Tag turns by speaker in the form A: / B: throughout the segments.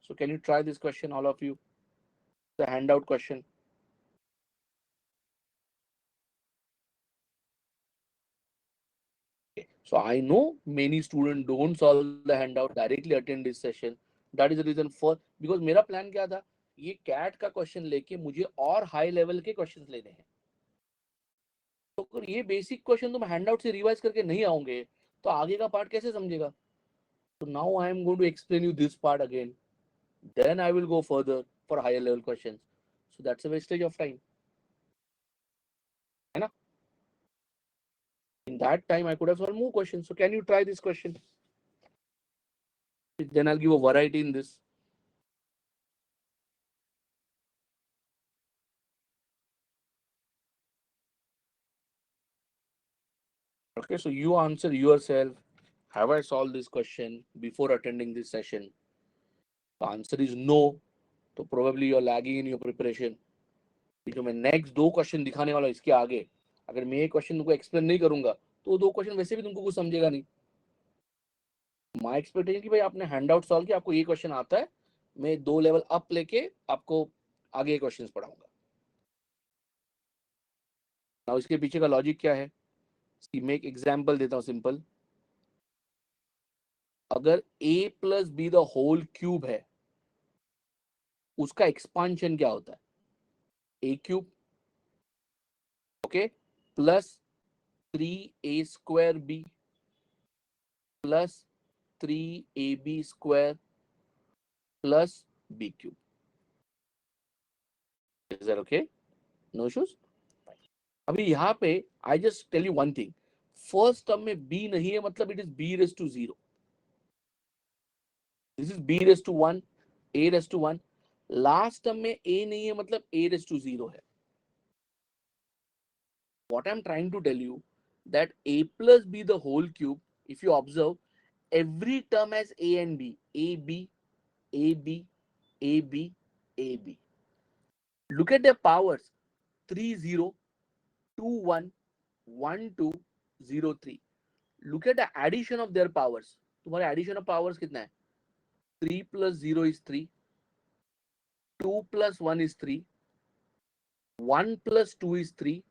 A: So can you try this question, all of you? The handout question. So I know many students don't solve the handout, directly attend this session. That is the reason for, because मेरा plan क्या था, ये cat का question लेके मुझे और high level के questions लेने हैं. तो अगर ये बेसिक क्वेश्चन तुम हैंडआउट से रिवाइज करके नहीं आओगे तो आगे का पार्ट कैसे समझेगा? So now I am going to explain you this part again. Then I will go further for higher level questions. So that's a wastage of time. है ना? In that time I could have solved more questions. So can you try this question? Then I'll give a variety in this. Okay, so you answer yourself. Have I solved this question before attending this session? The answer is no. So probably you're lagging in your preparation. जो मैं next दो question दिखाने वाला हूँ इसके आगे, अगर मैं ये क्वेश्चन तुमको एक्सप्लेन नहीं करूंगा तो दो क्वेश्चन वैसे भी तुमको कुछ समझेगा नहीं. माय एक्सपेक्टेशन कि भाई आपने हैंडआउट सॉल्व किया, आपको ये क्वेश्चन आता है, मैं 2 लेवल अप लेके आपको आगे क्वेश्चंस पढ़ाऊंगा. नाउ इसके पीछे का लॉजिक क्या है? मैं एक एग्जांपल देता हूँ सिंपल. अगर a plus b the whole cube है, उसका एक्सपांशन क्या होता है? a cube, okay, plus 3a square b plus 3ab square plus b cube. Is that okay? No issues. अभी यहाँ पे I just tell you one thing, first term में b नहीं है मतलब it is b raise to 0. This is b raise to 1, a raise to 1. Last term में a नहीं है मतलब a रेज टू 0 है. What I'm trying to tell you that a plus b the whole cube, if you observe, every term has a and b, a b, a b, a b, a b. Look at their powers: 3 0, 2 1, 1 2, 0 3. Look at the addition of their powers. तुम्हारे addition of powers कितना है? 3 plus 0 is 3, 2 plus 1 is 3, 1 plus 2 is 3,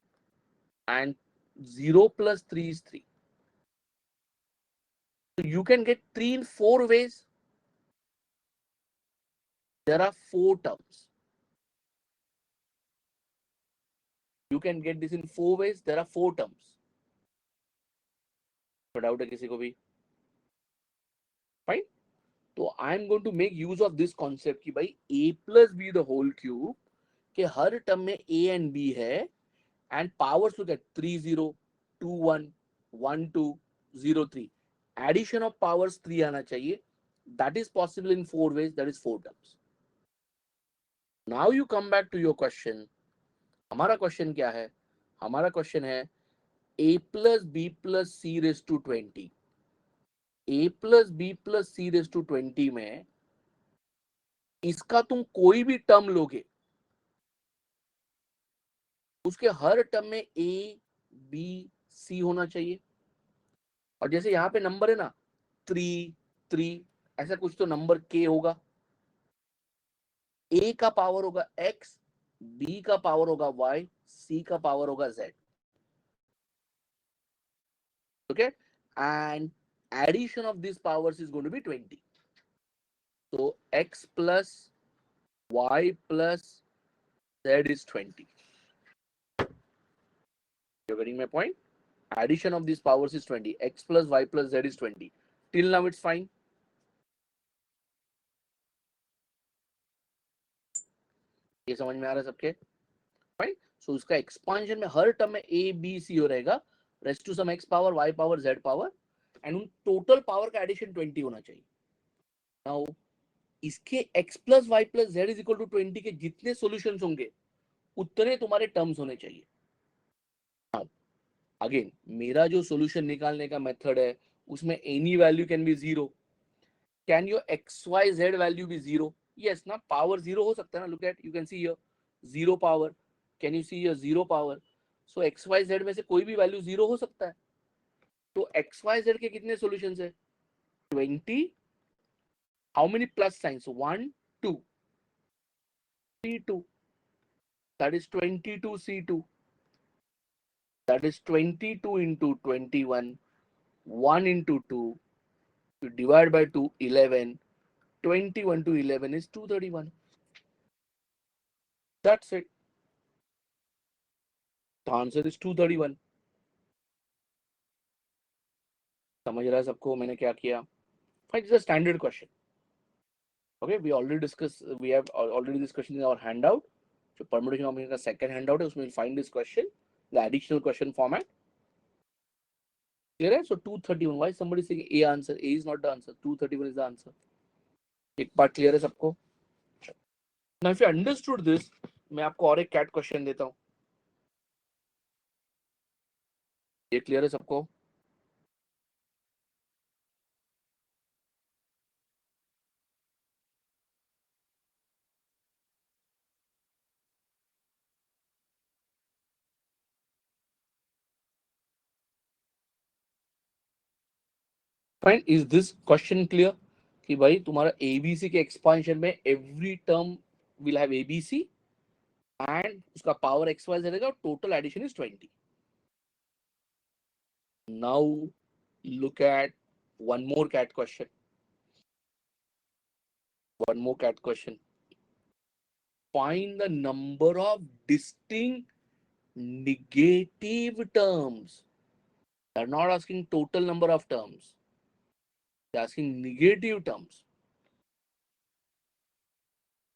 A: and 0 plus 3 is 3. So you can get 3 in 4 ways. There are 4 terms. You can get this in 4 ways. There are 4 terms. No doubt है किसी को भी? Fine. So I am going to make use of this concept कि भाई a plus b the whole cube के हर term में a and b है, and powers look at 3 0, 2 1, 1 2, 0 3. Addition of powers 3 आना चाहिए. That is possible in 4 ways. That is 4 terms. Now you come back to your question. हमारा question क्या है? हमारा question है a plus b plus c raised to 20. a plus b plus c raised to 20 में इसका तुम कोई भी टर्म लोगे, उसके हर टर्म में a b c होना चाहिए. और जैसे यहाँ पे नंबर है ना 3 3, ऐसा कुछ तो नंबर k होगा. a का पावर होगा x, b का पावर होगा y, c का पावर होगा z. Okay, and addition of these powers is going to be 20. So x plus y plus z is 20. You're getting my point? Addition of these powers is 20. X plus y plus z is 20. Till now it's fine. ये समझ में आ रहा है सबके? Fine. So उसका expansion में हर term में a b c हो रहेगा, rest to some x power, y power, z power, and उन total power का addition 20 होना चाहिए. Now इसके x plus y plus z is equal to 20 के जितने solutions होंगे उतने तुम्हारे टर्म्स होने चाहिए. अगेन मेरा जो सॉल्यूशन निकालने का मेथड है उसमें any value can be 0. Can your x y z value be 0? Yes ना, पावर 0 हो सकता है ना. Look at, you can see here 0 power. Can you see here 0 power? So x y z में से कोई भी वैल्यू 0 हो सकता है. तो एक्स वाई जेड के कितने सॉल्यूशंस है? 20. How many plus science? 1 2 C2, that is 22 C2, that is 22 into 21, 1 into 2, you divide by 2, 11, 21 to 11 is 231. That's it. The answer is 231. समझ रहा है सबको मैंने क्या किया? Fine, it's a standard question. Okay, we already discussed, we have already this question in our handout. जो permutation combination का second handout है उसमें we'll find this question, the additional question format. Clear है? So 231. Why somebody saying A answer? A is not the answer. 231 is the answer. एक part clear है सबको? Now if you understood this, मैं आपको और एक cat question देता हूँ. ये clear है सबको? Fine. Is this question clear? कि भाई तुम्हारा ABC के expansion में every term will have ABC and उसका power XY रहेगा, total addition is 20. Now look at one more cat question. One more cat question. Find the number of distinct negative terms. They're not asking total number of terms. They're asking negative terms.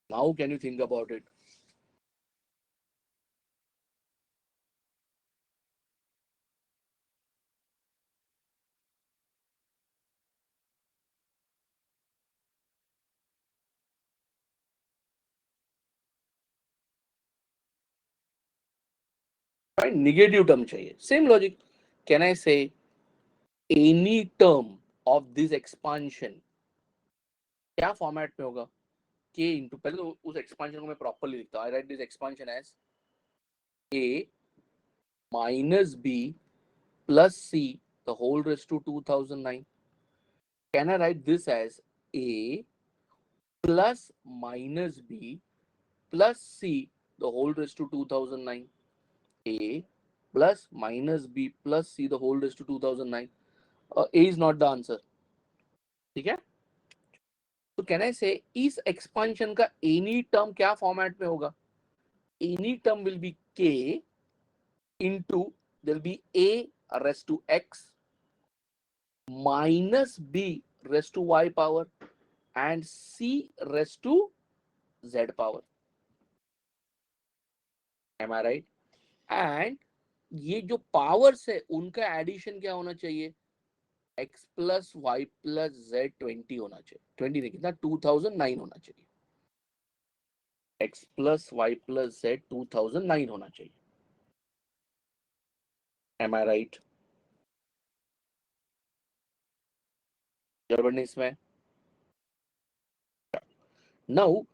A: Now can you think about it? Find negative term चाहिए. Same logic. Can I say any term of this expansion क्या format में होगा? K into, पहले तो उस expansion को मैं properly लिखता हूँ. I write this expansion as A minus B plus C the whole raised to 2009. Can I write this as A plus minus B plus C the whole raised to 2009? A plus minus B plus C the whole raised to 2009. A is not the answer. ठीक है? तो can I से इस expansion का any term क्या format में होगा? Any term will be k into there'll be a raised to x minus b raised to y power and c raised to z power. Am I right? And ये जो powers है उनका addition क्या होना चाहिए? x plus y plus z 20 होना चाहिए. 20 नहीं, कितना? 2009 होना चाहिए. x plus y plus z 2009 होना चाहिए. Am I right? गड़बड़ नहीं इसमें? Now,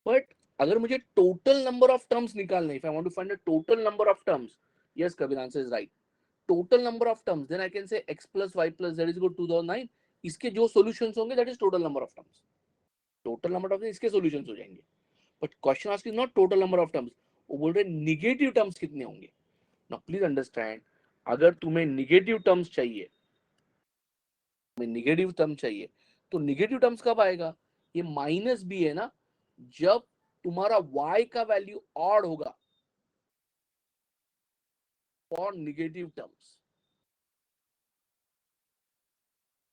A: but अगर मुझे टोटल नंबर ऑफ टर्म्स निकालने, if I want to find the total number of terms, yes, Kabir, answer is right. Total number of terms, then I can say x plus y plus z is equal to 2009. इसके जो solutions होंगे, that is total number of terms. Total number of terms इसके solutions हो जाएंगे. But question ask is not total number of terms. वो बोल रहे negative terms कितने होंगे. Now please understand, अगर तुम्हें negative terms चाहिए, नेगेटिव टर्म चाहिए, तो नेगेटिव टर्म्स कब आएगा? ये माइनस बी है ना, जब तुम्हारा y का वैल्यू ऑड होगा फॉर नेगेटिव टर्म्स,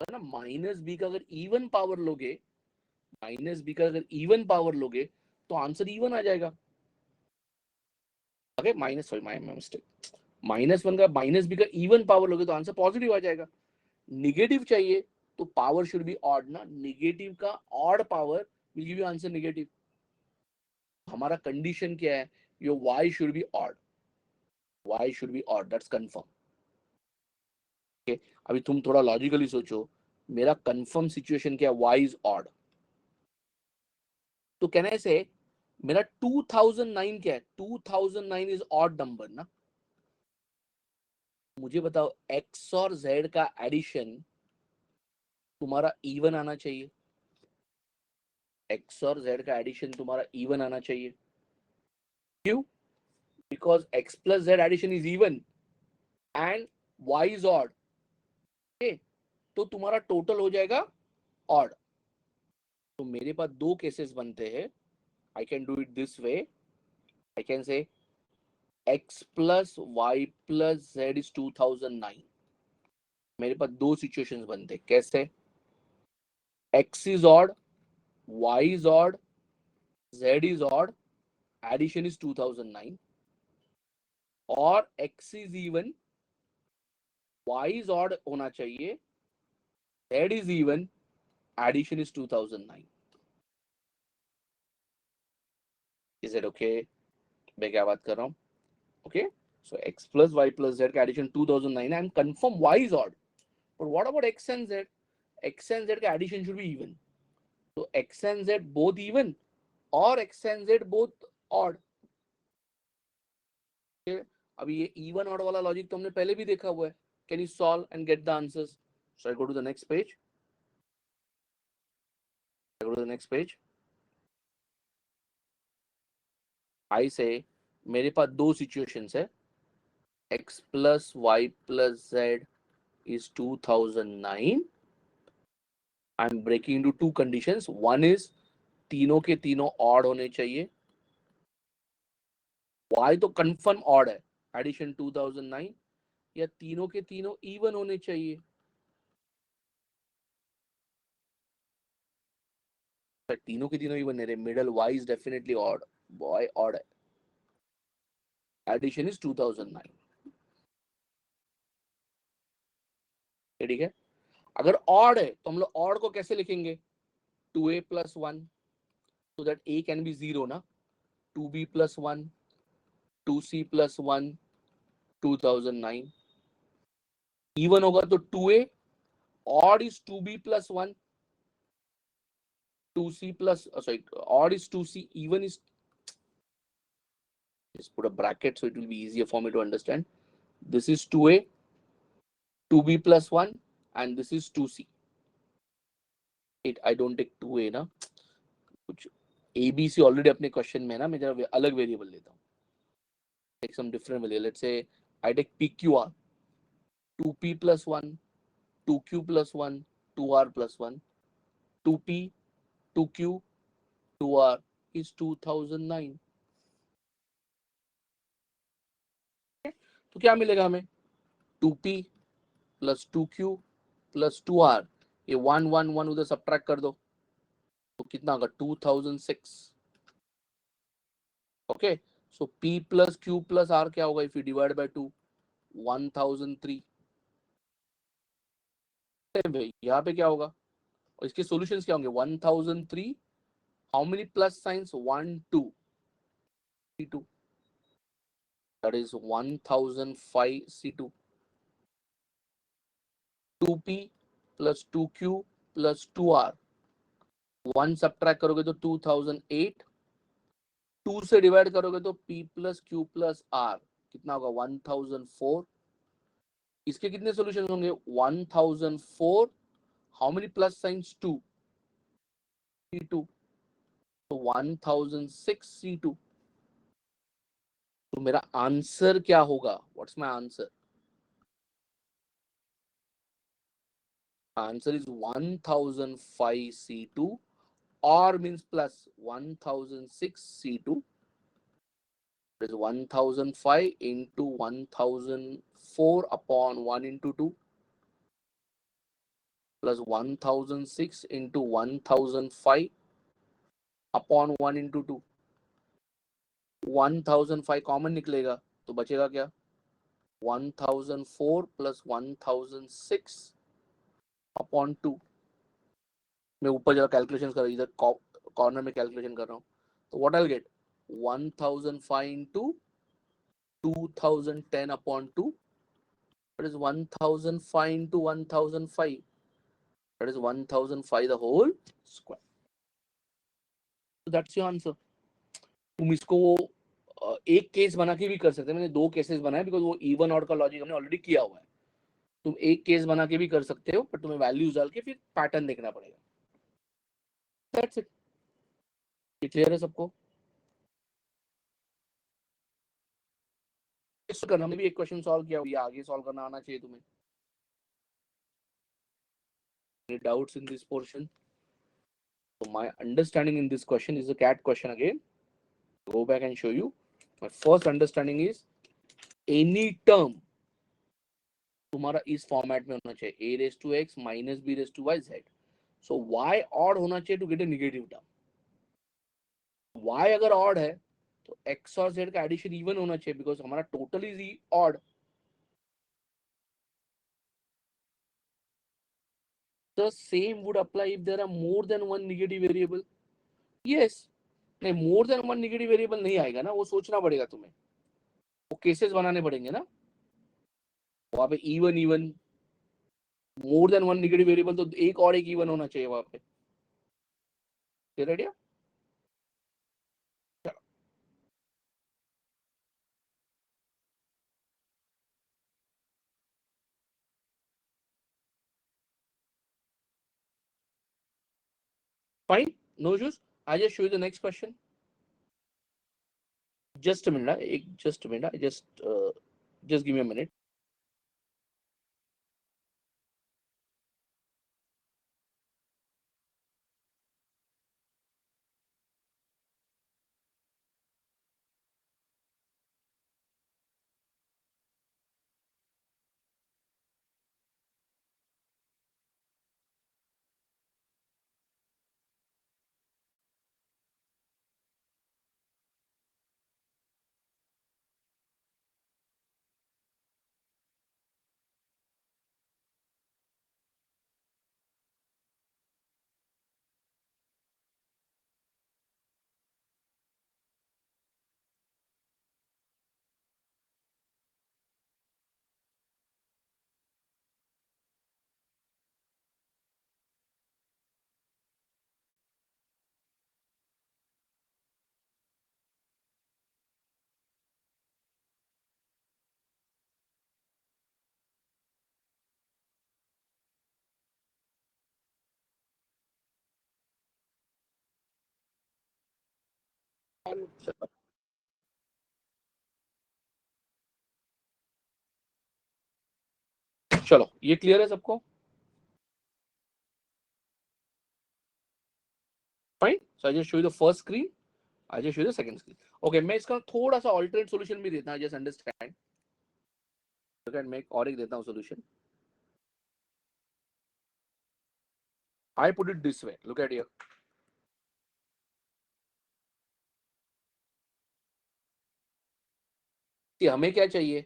A: है ना. माइनस बी का अगर इवन पावर लोगे, माइनस बी का अगर इवन पावर लोगे तो आंसर इवन आ जाएगा. Okay, minus, sorry my mistake, minus one का माइनस बी का इवन पावर लोगे तो आंसर पॉजिटिव आ जाएगा. नेगेटिव चाहिए तो पावर शुड बी ऑड ना. नेगेटिव का odd power will give you answer negative. हमारा कंडीशन क्या है? Your y should be odd. y should be odd, that's confirm. Okay, अभी तुम थोड़ा लॉजिकली सोचो, मेरा कंफर्म सिचुएशन क्या है? y is odd. तो कैन आई से मेरा 2009 क्या है? 2009 इज ऑड नंबर ना. मुझे बताओ x और z का एडिशन तुम्हारा इवन आना चाहिए. x और z का एडिशन तुम्हारा इवन आना चाहिए। क्यों? Because x plus z addition is even and y is odd. तो तुम्हारा टोटल हो जाएगा ऑड। तो मेरे पास दो केसेस बनते हैं। I can do it this way, I can say x plus y plus z is 2009। मेरे पास दो सिचुएशंस बनते हैं। कैसे? x is odd, y is odd, z is odd, addition is 2009, और x is even, y is odd होना चाहिए, z is even, addition is 2009। Is it okay? मैं क्या बात कर रहा हूँ? Okay, so x plus y plus z का addition 2009 and confirm y is odd. But what about x and z? x and z का addition should be even. So x and z both even or x and z both odd. Okay? अभी ये even odd वाला logic तो हमने पहले भी देखा हुआ है. Can you solve and get the answers? So I go to the next page. I go to the next page. I say मेरे पास दो situations है. x plus y plus z is 2009. I'm breaking into two conditions. One is तीनों के तीनों odd होने चाहिए। y तो कंफर्म ऑड है, एडिशन 2009, या तीनों के तीनों इवन होने चाहिए। तीनों के तीनों इवन है, middle y is definitely odd, y odd है, एडिशन इज 2009। ठीक है? अगर ऑड है तो हम लोग ऑड को कैसे लिखेंगे? 2a plus 1, so that a can be 0 ना। 2b plus 1, 2c plus 1, 2009। Even होगा तो 2a, odd is 2b plus 1, 2c plus, sorry, odd is 2c, even is, just put a bracket so it will be easier for me to understand. This is 2a, 2b plus 1, and this is 2c. I don't take 2a ना, कुछ abc already अपने question में ना, मैं जरा अलग variable लेता हूँ, take some different value. Let's say I take pqr, 2p plus 1, 2q plus 1, 2r plus 1, 2p, 2q, 2r is 2009। तो क्या मिलेगा हमें? 2p plus 2q plus 2r, ये 1 1 1 उधर सब्ट्रैक्ट कर दो, तो कितना होगा? 2006। ओके, सो p plus q plus r क्या होगा इफ यू डिवाइड बाय 2? 1003। भाई यहाँ पे क्या होगा, और इसके सॉल्यूशंस क्या होंगे? 1003, how many plus science? 1 2 c2, that is 1005 c2। 2p plus 2q plus 2r, 1 subtract करोगे तो 2008, 2 से डिवाइड करोगे तो p plus q plus r कितना होगा? 1004। इसके कितने सॉल्यूशंस होंगे? 1004, how many plus science? 2 c2, तो 1006 c2। तो मेरा आंसर क्या होगा? What's my answer? Answer is 1005 c2, or means plus 1006 c2 is 1005 into 1004 upon 1 into 2 plus 1006 into 1005 upon 1 into 2। 1005 common निकलेगा तो बचेगा क्या? 1004 plus 1006 upon 2। मैं ऊपर जरा कैलकुलेशन कर रहा हूँ, इधर कॉर्नर में कैलकुलेशन कर रहा हूँ, तो what I get? 1005 into 2010 upon 2, that is 1005 into 1005, that is 1005 the whole square। so that's your answer। तुम इसको एक केस बना के भी कर सकते हैं, मैंने दो केसेस बनाए बिकॉज वो इवन ऑड का लॉजिक हमने ऑलरेडी किया हुआ है। तुम एक केस बना के भी कर सकते हो, पर तुम्हें वैल्यूज डाल के फिर पैटर्न देखना पड़ेगा। That's it. ये क्लियर है सबको? करना, हमने भी एक क्वेश्चन सॉल्व किया, ये आगे सॉल्व करना आना चाहिए तुम्हें. Any doubts in this portion? So my understanding in this question is a cat question again. Go back and show you. My first understanding is any term तुम्हारा इस फॉर्मेट में होना चाहिए, a raised to x minus b raised to y z. So y odd होना चाहिए to get a negative term. y अगर odd है तो x और z का एडिशन इवन होना चाहिए बिकॉज हमारा total is odd. The same would apply if there are more than one negative variable. Yes. नहीं, मोर देन वन नेगेटिव वेरिएबल नहीं आएगा ना, वो सोचना पड़ेगा तुम्हें, वो केसेस बनाने पड़ेंगे ना. वहां पे even even more than one negative variable तो एक और एक इवन होना चाहिए वहां पे. Idea. Fine, no issues. I just show you the next question. Just a minute, एक just a minute, just give me a minute. चलो, ये क्लियर है सबको? Fine. So I just show you the first screen, I just show you the second screen. Okay, मैं इसका थोड़ा सा alternate solution भी देता हूं, जस्ट अंडरस्टैंड. मैं एक और एक देता हूं solution. I put it this way, look at here. हमें क्या चाहिए?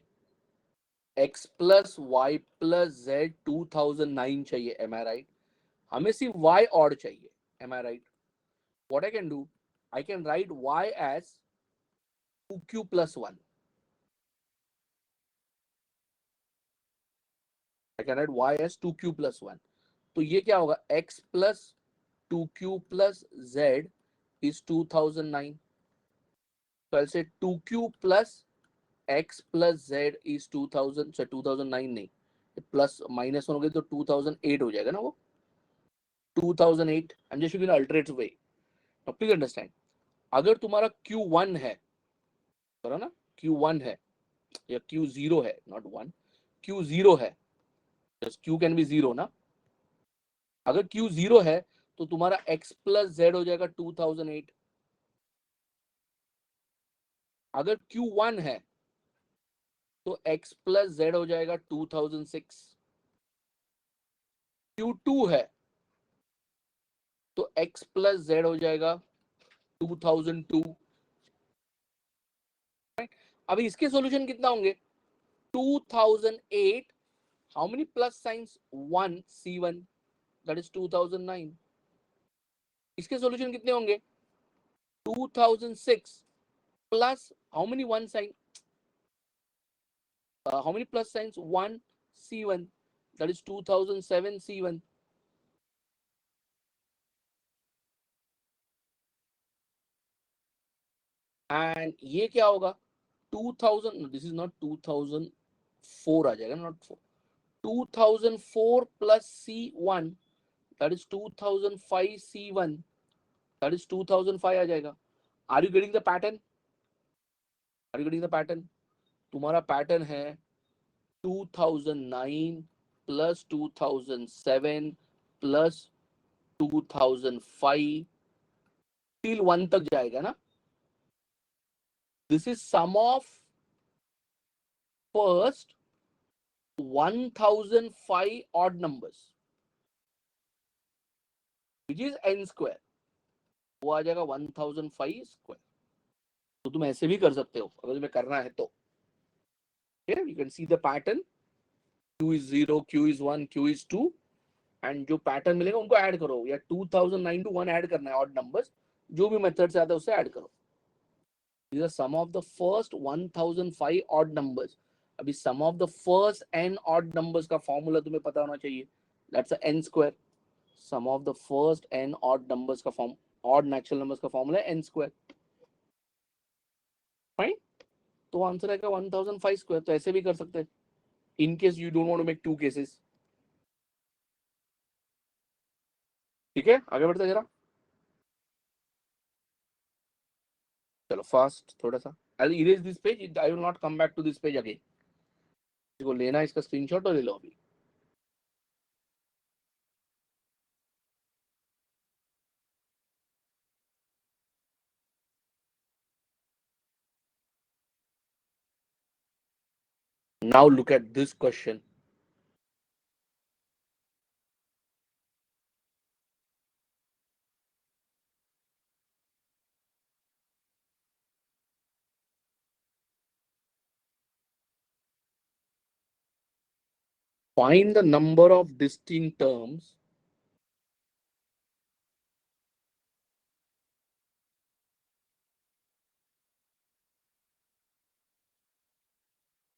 A: x plus y plus z 2009 चाहिए, एम आई राइट? हमें सिर्फ y ऑड चाहिए, am I right? What I can do, I can write y as 2q plus 1. I can write y as 2q plus 1. तो ये क्या होगा, x plus 2q plus z is 2009. So I'll say 2q plus x plus z is 2000. So 2009 नहीं, plus minus हो गए तो 2008 हो जाएगा ना वो. 2008. I'm just showing an alternate way. Now please understand. अगर तुम्हारा Q1 है, करो ना, Q1 है या Q0 है, not 1, Q0 है, just Q can be 0 ना. अगर Q0 है तो तुम्हारा x plus z हो जाएगा 2008. अगर Q1 है तो x plus z हो जाएगा 2006. Q2 है तो x plus z हो जाएगा 2002. अभी इसके सॉल्यूशन कितना होंगे? 2008, how many plus signs? 1 C1, that is 2009. इसके सॉल्यूशन कितने होंगे? 2006 plus how many one sign? How many plus signs? 1 C1, that is 2007 C1. And ये क्या होगा? 2000, no, this is not 2004 आ जाएगा, not 4. 2004 plus C1, that is 2005 C1. That is 2005 आ जाएगा. Are you getting the pattern? Are you getting the pattern? तुम्हारा pattern है 2009 plus 2007 plus 2005 till 1 तक जाएगा ना. This is sum of first 1005 odd numbers which is n square. वो आ जाएगा 1005 square. तो तुम ऐसे भी कर सकते हो अगर तुम्हें करना है तो. You can see the pattern. q is 0, q is 1, q is 2 and जो पैटर्न मिलेगा उनको ऐड करो, या 2009 टू 1 ऐड करना है ऑड नंबर्स, जो भी मेथड से आता है उससे ऐड करो. These are sum of the first 1005 odd numbers. अभी sum of the first n odd numbers का फॉर्मूला तुम्हें पता होना चाहिए. That's a n square. Sum of the first n odd numbers का फॉर्म, odd natural numbers का formula है n square. Fine. तो आंसर आएगा 1005 स्क्वायर. तो ऐसे भी कर सकते हैं in case you don't want to make two cases. ठीक है, आगे बढ़ते जरा. चलो फास्ट थोड़ा सा. I'll erase this page. I will not come back to this page again. इसको लेना, इसका स्क्रीनशॉट और ले लो अभी. Now look at this question. Find the number of distinct terms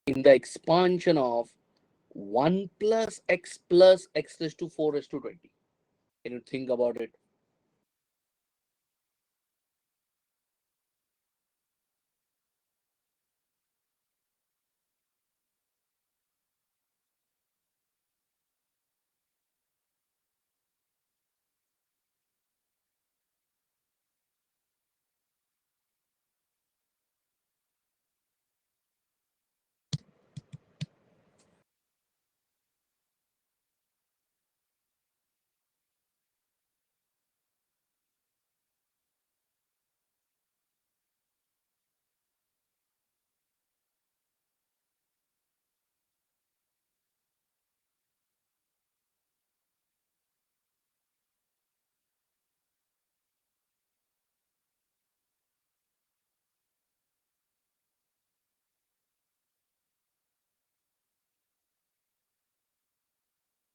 A: in the expansion of 1 plus x raised to 4 raised to 20. Can you think about it?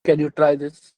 A: Can you try this?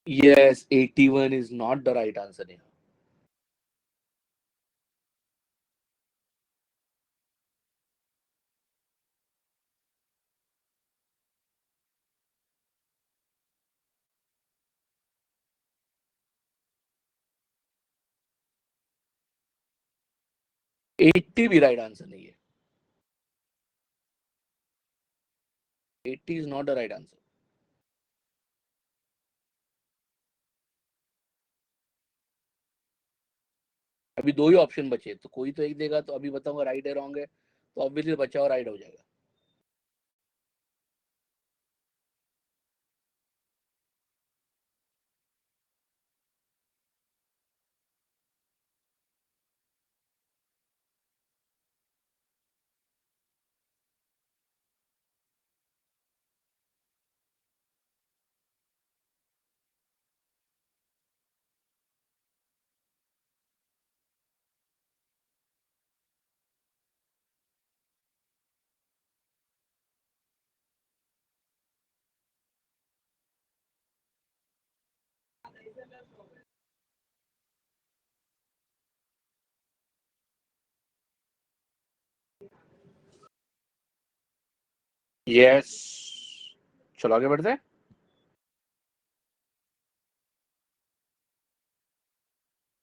A: Yes, 81 is not the right answer here. Eighty भी right answer नहीं है. 80 is not the right answer. अभी दो ही option बचे, तो कोई तो एक देगा. तो अभी बताऊंगा राइट है रॉन्ग है, तो ऑब्वियसली बचा हुआ राइट हो जाएगा. यस, चलो आगे बढ़ते हैं।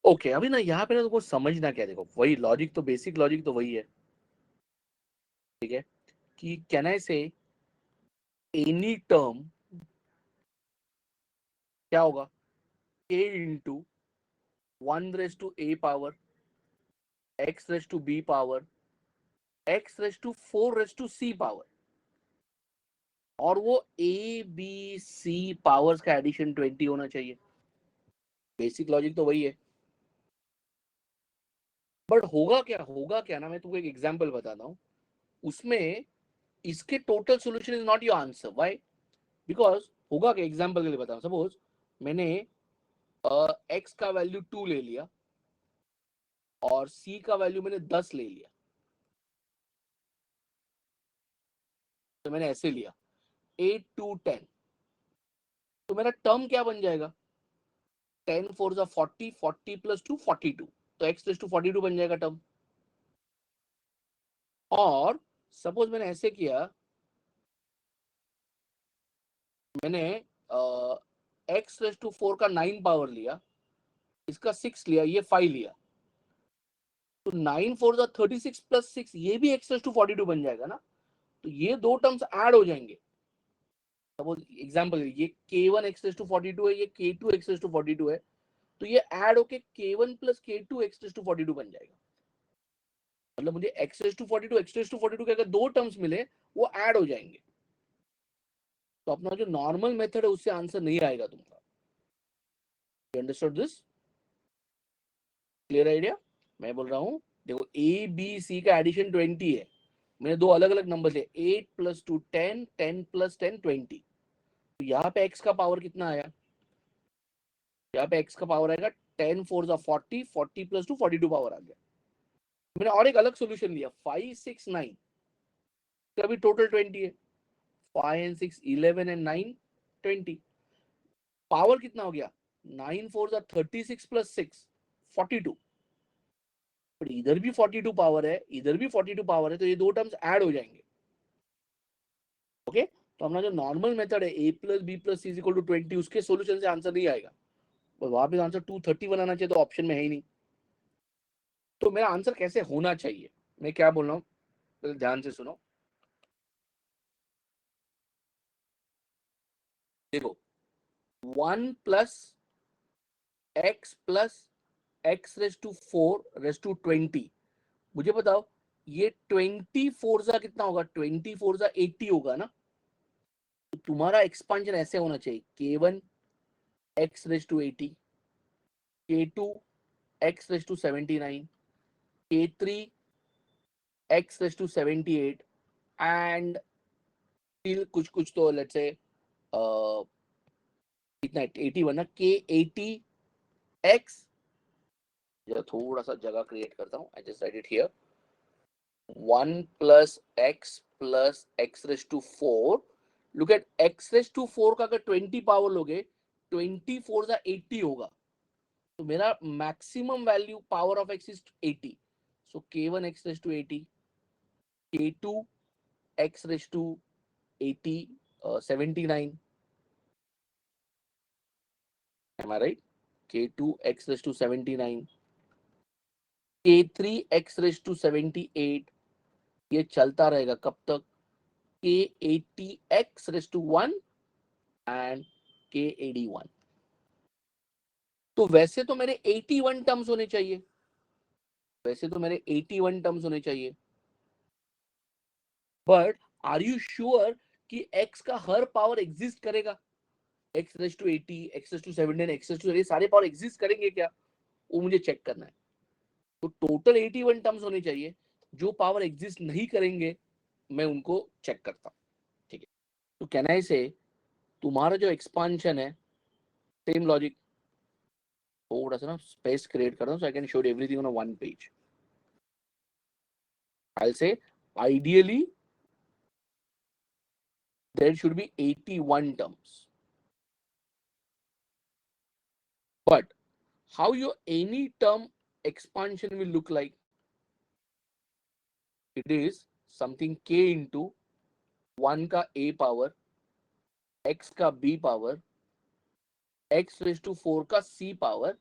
A: ओके, अभी ना यहाँ पे ना तुमको समझना क्या है, देखो वही लॉजिक तो, बेसिक लॉजिक तो वही है, ठीक है, कि कैन आई से एनी टर्म क्या होगा, a into 1 raised to a power x raised to b power x raised to 4 raised to c power, और वो a b c पावर्स का एडिशन 20 होना चाहिए। बेसिक लॉजिक तो वही है, बट होगा क्या ना, मैं तुमको एक एग्जांपल बताता हूँ, उसमें इसके total solution is not your answer. Why? Because होगा क्या, एग्जांपल के लिए बताऊं, सपोज मैंने x का वैल्यू 2 ले लिया और c का वैल्यू मैंने 10 ले लिया, तो मैंने ऐसे लिया 8 2 10, तो मेरा टर्म क्या बन जाएगा, 10 4 जा 40, 40 प्लस 2 42, तो x रेस टू 42 बन जाएगा टर्म। और सपोज मैंने ऐसे किया, मैंने x रेस टू 4 का 9 पावर लिया, इसका 6 लिया, ये 5 लिया, तो 9 4 जा 36 प्लस 6, ये भी x रेस टू 42 बन जाएगा ना, तो ये दो टर्म्स ऐड हो जाएंगे। सपोज एग्जांपल, ये k1 x रेस टू 42 है, ये k2 x रेस टू 42 है, तो ये ऐड होके k1 plus k2 x raise to 42 बन जाएगा। मतलब मुझे x raise to 42 x raise to 42 के अगर दो टर्म्स मिले, वो ऐड हो जाएंगे, तो अपना जो नॉर्मल मेथड है उससे आंसर नहीं आएगा तुम्हारा। You understood this? Clear idea? मैं बोल रहा हूँ, देखो ए बी सी का एडिशन 20 है, मैंने दो अलग अलग नंबर ले, 8 प्लस 2 10, 10 प्लस 10 20, तो यहाँ पे x का पावर कितना आया, यहाँ पे x का पावर आएगा 10 4 जा 40, 40 प्लस 2 42 पावर आ गया। मैंने और एक अलग सोल्यूशन लिया 5 6 9, तो अभी टोटल 20 है, 5 and 6 11 and 9 20, पावर कितना हो गया, 9 4 जा 36 प्लस 6 42, पर इधर भी 42 पावर है, इधर भी 42 पावर है, तो ये दो टर्म्स ऐड हो जाएंगे। ओके, तो अपना जो नॉर्मल मेथड है a plus B plus c equal to 20, उसके सॉल्यूशन से आंसर नहीं आएगा, और वहां पे आंसर 230 बनाना चाहिए, तो ऑप्शन में है ही नहीं। तो मेरा आंसर कैसे होना चाहिए, मैं क्या बोल रहा हूँ, ध्यान से सुनो। देखो 1 plus x raise to 4 raise to 20, मुझे बताओ ये 24 जा कितना होगा, 24 जा 80 होगा ना, तो तुम्हारा एक्सपांशन ऐसे होना चाहिए, k1 x raise to 80, k2 x raise to 79, k3 x raise to 78, and still कुछ कुछ तो लेट्स से कितना 81 ना, k 80 x, थोड़ा सा जगह क्रिएट करता हूँ, I just write it here, 1 plus x raise to 4, look at x raise to 4 का अगर 20 पावर लोगे, 24 जा 80 होगा, तो मेरा maximum value power of x is 80, so k1 x raise to 80, k2 x raise to 80 79, am I right? k2 x raise to 79, k3 x raise to 78, ये चलता रहेगा कब तक, k80 x raise to 1 and k81। तो वैसे तो मेरे 81 terms होने चाहिए, वैसे तो मेरे 81 टर्म्स होने चाहिए, बट आर यू श्योर कि x का हर पावर एग्जिस्ट करेगा, x raise to 80 x raise to 17 x raise to, ये सारे पावर एग्जिस्ट करेंगे क्या, वो मुझे चेक करना है। तो टोटल 81 टर्म्स होने चाहिए, जो पावर एग्जिस्ट नहीं करेंगे मैं उनको चेक करता हूँ, ठीक है। तो कैन आई से तुम्हारा जो एक्सपांशन है, सेम लॉजिक, थोड़ा सा ना स्पेस क्रिएट कर रहा हूँ, so I can show everything on one page. I'll say ideally there should be 81 terms, But how your any term expansion will look like? It is something k into 1 का a power, x का b power, x raise to 4 का c power,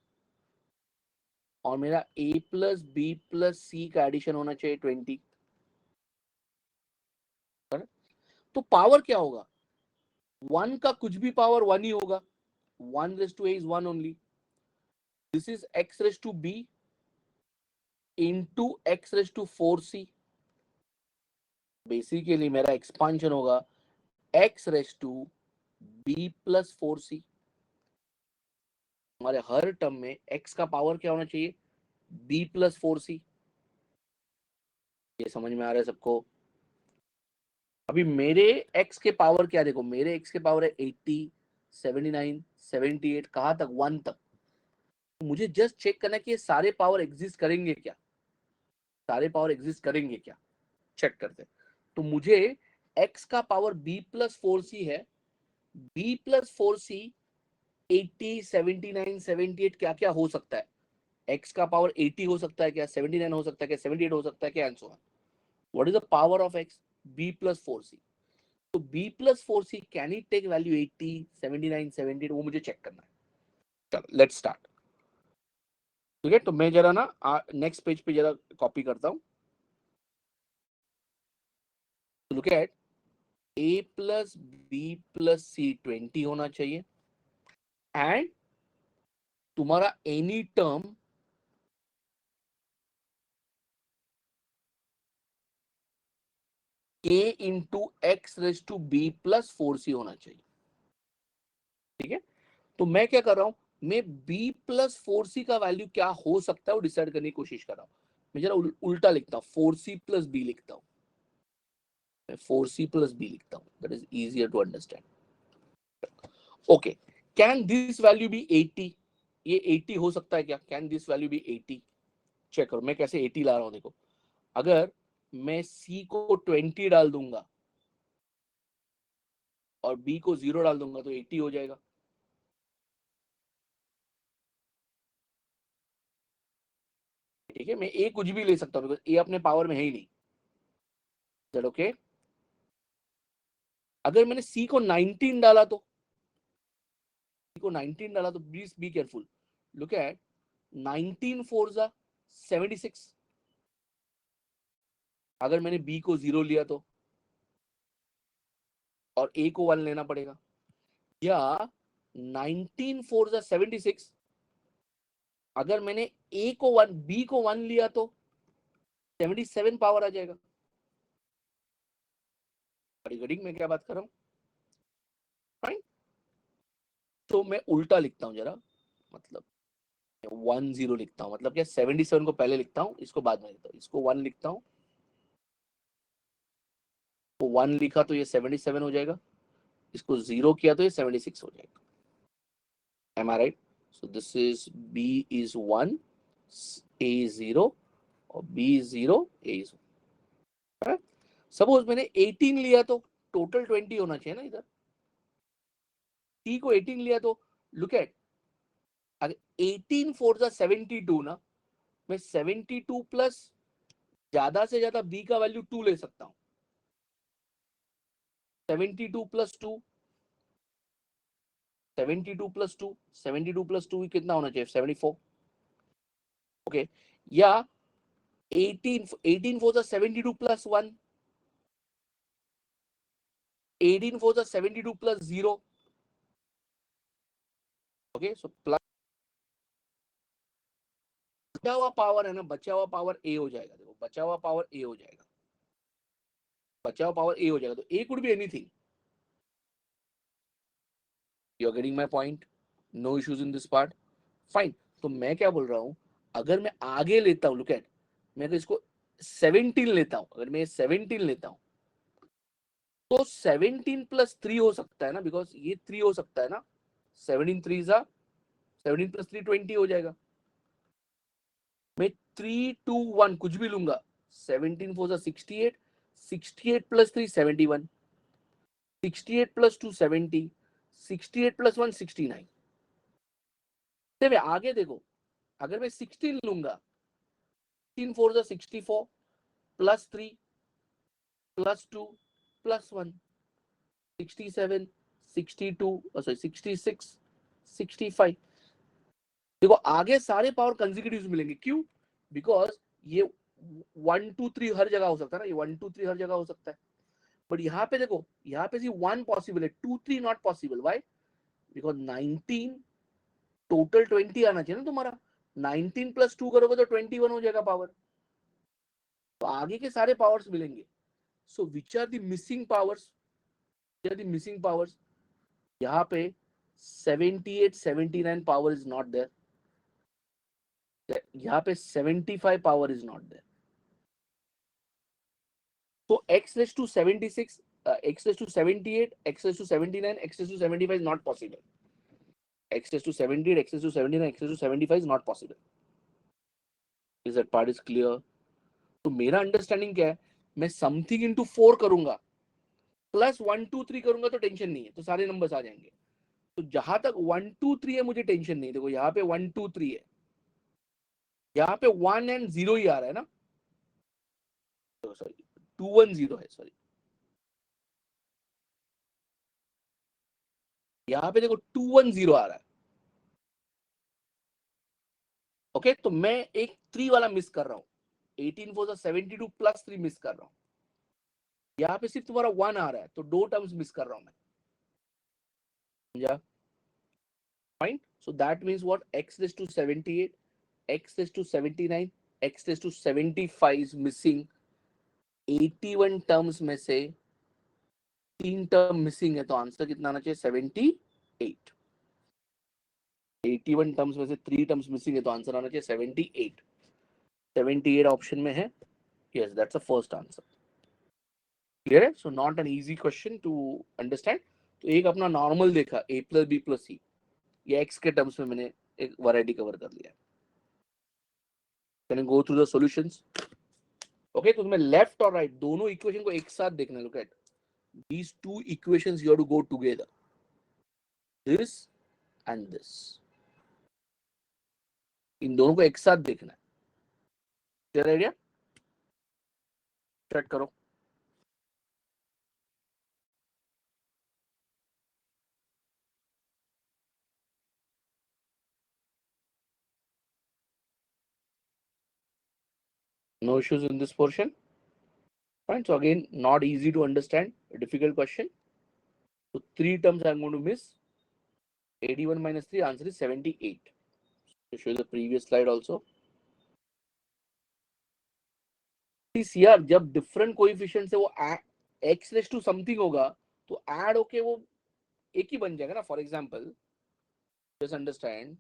A: और मेरा a plus b plus c का addition होना चाहिए 20। तो power क्या होगा? 1 का कुछ भी पावर 1 ही होगा। 1 raise to a is 1 only. This is x raised to b into x raised to 4c. Basically मेरा एक्सपांशन होगा x raise to b plus 4c। हमारे हर टर्म में x का पावर क्या होना चाहिए? b plus 4c। ये समझ में आ रहा है सबको? अभी मेरे x के पावर क्या देखो, मेरे x के पावर है 80, 79, 78, कहां तक? 1 तक। मुझे जस्ट चेक करना है कि ये सारे पावर एग्जिस्ट करेंगे क्या, सारे पावर एग्जिस्ट करेंगे क्या, चेक करते हैं। तो मुझे x का पावर b प्लस 4c है, b प्लस 4c 80, 79, 78 क्या क्या हो सकता है? x का पावर 80 हो सकता है क्या, 79 हो सकता है क्या, 78 हो सकता है क्या, and so on. What is the power of x? b plus 4c। तो b plus 4c can it take value 80, 79, 78? वो मुझे चेक करना है। चलो लेट्स स्टार्ट। ठीक है, तो मैं जरा ना नेक्स्ट पेज पे जरा कॉपी करता हूं। Look at a plus b plus c 20 होना चाहिए, एंड तुम्हारा any term k into x raise to b plus 4c होना चाहिए। ठीक है, तो मैं क्या कर रहा हूं, मैं b प्लस 4c का वैल्यू क्या हो सकता है वो डिसाइड करने की कोशिश कर रहा हूं। मैं जरा उल्टा लिखता हूं, 4c प्लस b लिखता हूं। मैं 4c प्लस b लिखता हूं, that is easier to understand. Okay, can this value be 80? ये 80 हो सकता है क्या? Can this value be 80? Check करो मैं कैसे 80 ला रहा हूं। देखो, अगर मैं c को 20 डाल दूंगा और b को 0 डाल दूंगा तो 80 हो जाएगा। ठीक है, मैं a कुछ भी ले सकता हूं बिकॉज a अपने पावर में है ही नहीं। चलो ओके, अगर मैंने c को 19 डाला तो, c को 19 डाला तो please be careful. Look at 19 four जा 76। अगर मैंने b को 0 लिया तो, और a को 1 लेना पड़ेगा। या 19 फोर जा 76, अगर मैंने a को 1 b को 1 लिया तो 77 पावर आ जाएगा। बड़ी घड़ी में क्या बात कर रहा हूं? फाइन, तो मैं उल्टा लिखता हूं जरा, मतलब 10 लिखता हूं, मतलब क्या 77 को पहले लिखता हूं, इसको बाद में लिखता हूं, इसको 1 लिखता हूं, तो 1 लिखा तो ये 77 हो जाएगा, इसको 0 किया तो ये 76 हो जाएगा। Am I right? So this is b is 1, a is 0, और b is 0, a is 1। Suppose मैंने 18 लिया तो टोटल 20 होना चाहिए ना इधर। t को 18 लिया तो लुक एट, अगर 18 फोर जा 72 ना, मैं 72 प्लस ज्यादा से ज्यादा b का वैल्यू 2 ले सकता हूं। 72 प्लस 2, 72 प्लस 2, 72 प्लस 2 कितना होना चाहिए? 74। ओके, या 18 फोर जा 72 प्लस 1, 18 फोर जा 72 प्लस 0। ओके, सो प्लस बचा हुआ पावर है ना, बचा हुआ पावर ए हो जाएगा। देखो बचा हुआ पावर ए हो जाएगा, बचा हुआ पावर ए हो जाएगा, तो a could be anything. You are getting my point? No issues in this part, fine. तो मैं क्या बोल रहा हूं, अगर मैं आगे लेता हूं, लुक एट, मैं अगर इसको 17 लेता हूं, अगर मैं 17 लेता हूं तो 17 प्लस 3 हो सकता है ना, बिकॉज ये 3 हो सकता है ना। 17 3 जा 17 प्लस 3 20 हो जाएगा। मैं 3 2 1 कुछ भी लूंगा, 17 फोर जा 68, 68 प्लस 3 71, 68 प्लस 2 70, 68 प्लस 1 69। देखिए आगे देखो, अगर मैं 16 लूंगा, 16 4 जा 64 प्लस 3 प्लस 2 प्लस 1, 67 62 सॉरी 66 65। देखो आगे सारे पावर कंसेक्यूटिव मिलेंगे, क्यों? बिकॉज ये 1 2 3 हर जगह हो सकता है ना, ये 1 2 3 हर जगह हो सकता है। बट यहाँ पे देखो, यहाँ पे सिर्फ 1 पॉसिबल है, 2 3 not possible. Why? Because 19 total 20 आना चाहिए ना तुम्हारा, 19 प्लस 2 करोगे तो 21 हो जाएगा पावर। तो आगे के सारे पावर्स मिलेंगे। So which are the missing powers? Missing powers यहाँ पे 78 79 पावर इज नॉट देयर, यहाँ पे 75 पावर इज नॉट देयर। तो x raised to 76, x raised to 78, x raised to 79, x raised to 75 is not possible. X raised to 78, x raised to 79, x raised to 75 is not possible. Is that part is clear? तो मेरा understanding क्या है, मैं something into 4 करूंगा, plus 1 2 3 करूंगा तो tension नहीं है, तो सारे नंबर्स आ जाएंगे। तो जहां तक 1 2 3 है मुझे टेंशन नहीं। देखो यहाँ पे 1 2 3 है, यहाँ पे 1 एंड 0 ही आ रहा है ना, सॉरी 2 1 0 है, सॉरी यहाँ पे देखो 2 1 0 आ रहा है। ओके तो मैं एक 3 वाला मिस कर रहा हूँ, 18 4 72 प्लस 3 मिस कर रहा हूँ। यहाँ पे सिर्फ तुम्हारा 1 आ रहा है, तो 2 टर्म्स मिस कर रहा हूँ मैं, समझा? Fine. So that means what, x raised to 78, x raised to 79, x raised to 75 is missing। 81 terms में से 3 टर्म मिसिंग है, तो आंसर कितना आना चाहिए? 78। 81 टर्म्स में से 3 टर्म्स मिसिंग है, तो आंसर आना चाहिए 78। 78 ऑप्शन में है। Yes that's the first answer. Clear है? So not an easy question to understand. तो एक अपना नॉर्मल देखा, a plus B plus C, ये x के टर्म्स में मैंने एक वैरायटी कवर कर लिया। Can go through the solutions. Okay तो तुम्हें लेफ्ट और राइट दोनों इक्वेशन को एक साथ देखना है। Look at these two equations, you have to go together, this and this, इन दोनों को एक साथ देखना है। Clear idea? स्टार्ट करो। No issues in this portion. Fine. So again, not easy to understand, a difficult question. So 3 terms I'm going to miss. 81 minus 3, answer is 78. To show the previous slide also. See यार, जब different coefficient से वो x raise to something होगा, तो add होके वो एक ही बन जाएगा ना। For example just understand,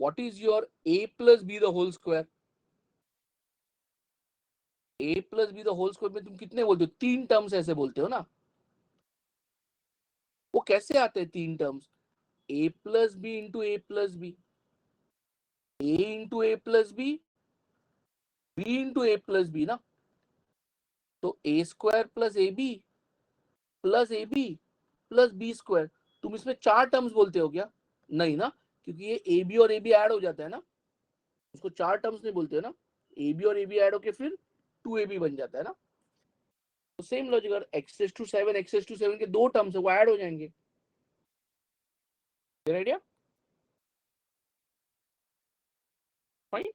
A: what is your a plus b the whole square? a plus b the whole square में तुम कितने बोलते हो? 3 टर्म्स ऐसे बोलते हो ना। वो कैसे आते हैं 3 terms? a plus B into A plus B, a into A plus B, b into A plus B ना। तो A square plus A B plus A B plus B square. तुम इसमें 4 टर्म्स बोलते हो क्या? नहीं ना, क्योंकि ये ए बी और ए बी ऐड हो जाता है ना, उसको 4 टर्म्स नहीं बोलते हो ना। ए बी और ए बी ऐड होके फिर 2ab बन जाता है ना। तो सेम लॉजिक, अगर एक्स टू 7 एक्स टू 7 के 2 टर्म्स है वो ऐड हो जाएंगे। आइडिया? फाइन।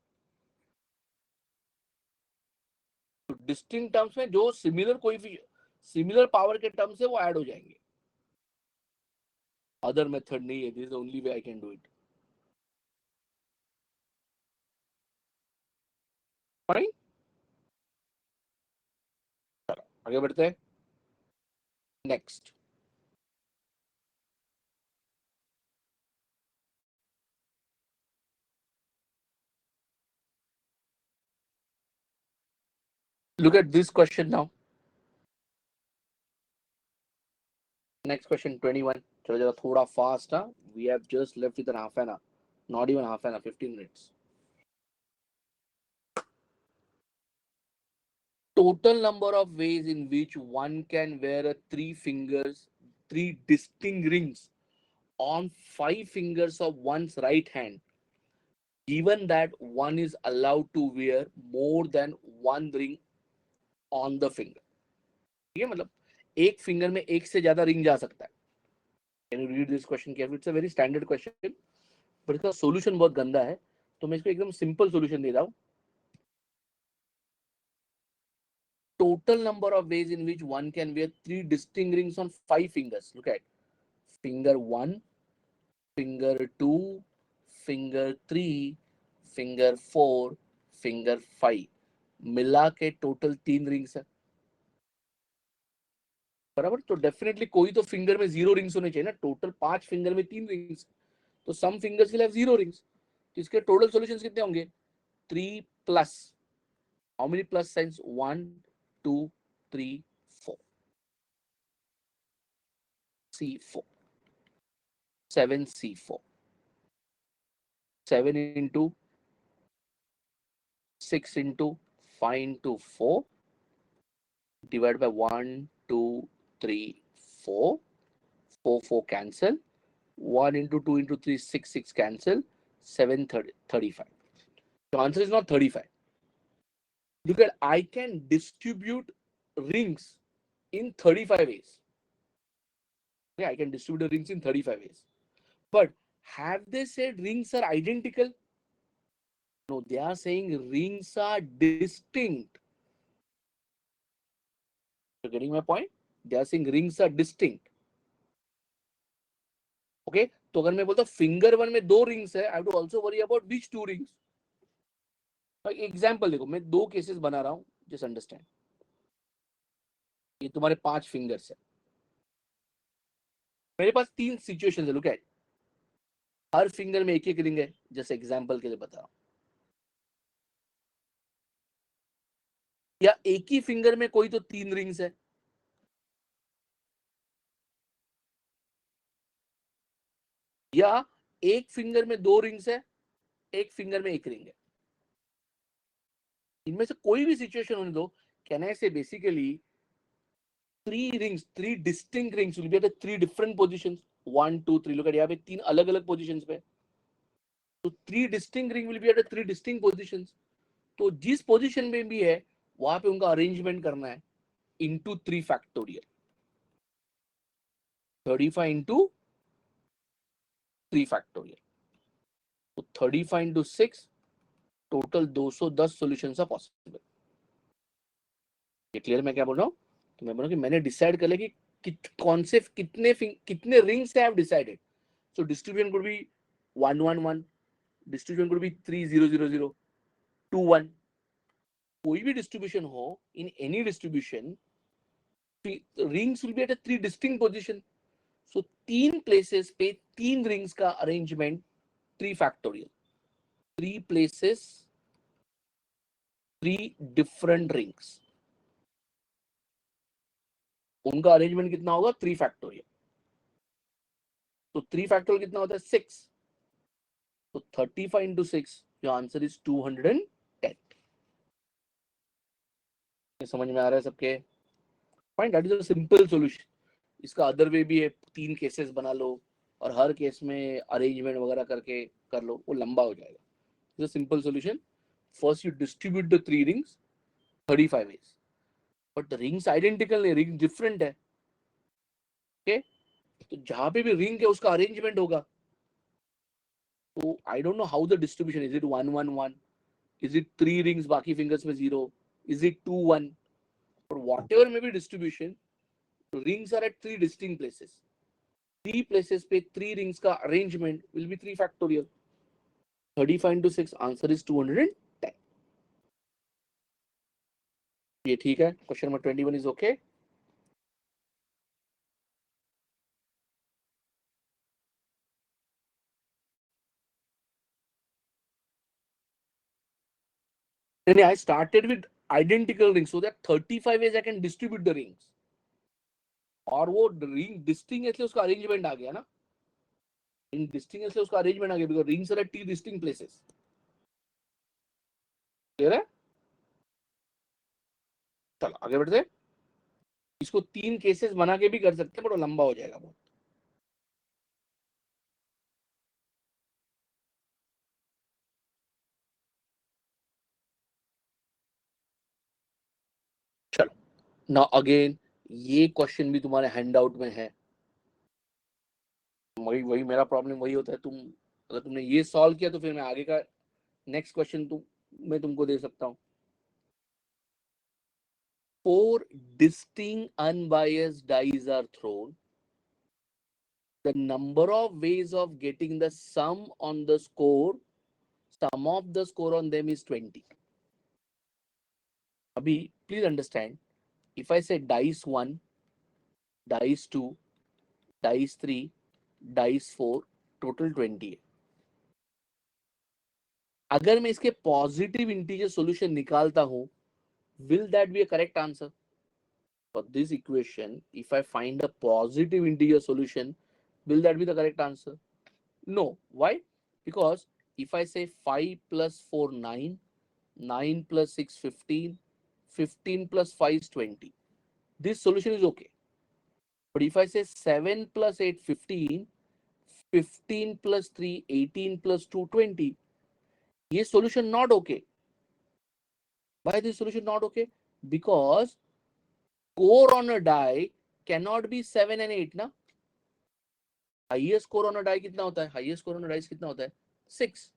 A: तो डिस्टिंक्ट टर्म्स में जो सिमिलर कोएफिशिएंट, सिमिलर पावर के टर्म्स है वो ऐड हो जाएंगे। अदर मेथड नहीं है, this is the only way I can do it. Fine, आगे बढ़ते हैं। Next, look at this question now. Next question 21. चलो जरा थोड़ा फास्ट है, we have just left with an half an hour, not even half an hour, 15 minutes. Total number of ways in which one can wear a 3 fingers, 3 distinct rings on 5 fingers of one's right hand, given that one is allowed to wear more than one ring on the finger. ठीक है, मतलब एक finger में एक से ज्यादा ring जा सकता है. Can you read this question carefully? It's a very standard question, but इसका solution बहुत गंदा है, तो मैं इसको एकदम सिंपल solution दे रहा हूँ. Total number of ways in which one can wear 3 distinct rings on 5 fingers. Look at finger 1, finger 2, finger 3, finger 4, finger 5. मिला के टोटल 3 रिंग्स है, बराबर. तो डेफिनेटली कोई तो फिंगर में 0 रिंग्स होने चाहिए ना. टोटल 5 फिंगर में 3 रिंग्स, तो सम फिंगर्स विल हैव 0 रिंग्स. तो इसके टोटल सॉल्यूशंस कितने होंगे? 3 plus, how many plus science? 1 2 3 4, C4, 7 C4, 7 into 6 into 5 into 4, divided by 1 2 3 4, 4 4 cancel, 1 into 2 into 3 6 6 cancel, 7 35. The answer is not 35. Look at, I can distribute rings in 35 ways. Yeah, I can distribute the rings in 35 ways. But have they said rings are identical? No, they are saying rings are distinct. You're getting my point? They are saying rings are distinct. Okay, तो अगर मैं बोलता हूँ finger 1 में 2 rings है, I have to also worry about which 2 rings. Example देखो, मैं 2 cases बना रहा हूँ, जस्ट अंडरस्टैंड. ये तुम्हारे 5 फिंगर्स है, मेरे पास 3 सिचुएशन है. लुक एट, हर फिंगर में एक एक रिंग है, जैसे एग्जाम्पल के लिए बता रहा हूँ. या एक ही फिंगर में कोई तो 3 रिंग्स है, या एक फिंगर में 2 रिंग्स है, एक फिंगर में एक रिंग है. इनमें से कोई भी सिचुएशन होने दो. कैन आई से basically 3 rings, 3 distinct rings will be at 3 different positions. 1 2 3. Look at यहाँ पे 3 अलग अलग positions पे. तो 3 distinct ring will be at 3 distinct positions. तो जिस position में भी है वहां पे उनका arrangement करना है into 3 factorial. 35 into 3 factorial. तो 35 into 6, total 210 solutions are possible. ये क्लियर मैं क्या बोल रहा हूँ? तो मैं बोल रहा हूँ कि मैंने डिसाइड कर लिया कि कौन से कितने rings I have decided. So distribution could be 1 1 1, distribution could be 3 0 0 0, 2 1. कोई भी डिस्ट्रीब्यूशन हो, in any distribution rings will be at 3 distinct position. So 3 places पे 3 रिंग्स का arrangement 3 factorial. 3 places 3 different rings, उनका अरेंजमेंट कितना होगा? 3 फैक्टोरियल. तो 3 factorial कितना होता है? 6. तो 35 into 6, your answer is 210. समझ में आ रहा है सबके? Fine, that is a simple solution. इसका अदर वे भी है, 3 केसेस बना लो और हर केस में अरेंजमेंट वगैरह करके कर लो, वो लंबा हो जाएगा. It's a simple solution. First you distribute the 3 rings 35 ways, but the rings identical नहीं, रिंग डिफरेंट है. ओके, तो जहां पे भी रिंग है उसका अरेंजमेंट होगा. तो I don't know how the distribution, is it 1 1 1, is it 3 rings बाकी फिंगर्स में 0, इज इट 2 1, और whatever may be distribution, rings are at 3 distinct places. 3 places पे 3 rings का arrangement will be 3 factorial. 35 into 6, answer is 210. ये ठीक है. Question number 21 is okay. Then I started with identical rings so that 35 ways I can distribute the rings. और वो ring distinct इसलिए उसका arrangement आ गया ना. रिंग डिस्टिंग इसलिए उसका अरेंजमेंट आ गया because rings are at 3 distinct places. Clear है? चलो आगे बढ़ते हैं. इसको 3 केसेस बना के भी कर सकते हैं, बड़ा लंबा हो जाएगा बहुत. नाउ अगेन ये क्वेश्चन भी तुम्हारे हैंडआउट में है, वही वही मेरा प्रॉब्लम वही होता है, तुम अगर तुमने ये सॉल्व किया तो फिर मैं आगे का नेक्स्ट क्वेश्चन मैं तुमको दे सकता हूँ। 4 distinct unbiased dice are thrown. The number of ways of getting the sum on the score, sum of the score on them is 20. Abhi, please understand, if I say dice 1, dice 2, dice 3, dice 4, total 20 है। अगर मैं इसके positive integer solution निकालता हूं, will that be a correct answer? For this equation, if I find a positive integer solution, will that be the correct answer? No. Why? Because if I say 5 plus 4, 9, 9 plus 6, 15, 15 plus 5 is 20. This solution is okay. But if I say 7 plus 8, 15, 15 plus 3, 18 plus 2, 20, this solution not okay. Why this solution not okay? Because score on a die cannot be 7 and 8 ना। Highest score on a die कितना होता है? Highest score on a dice कितना होता है? 6।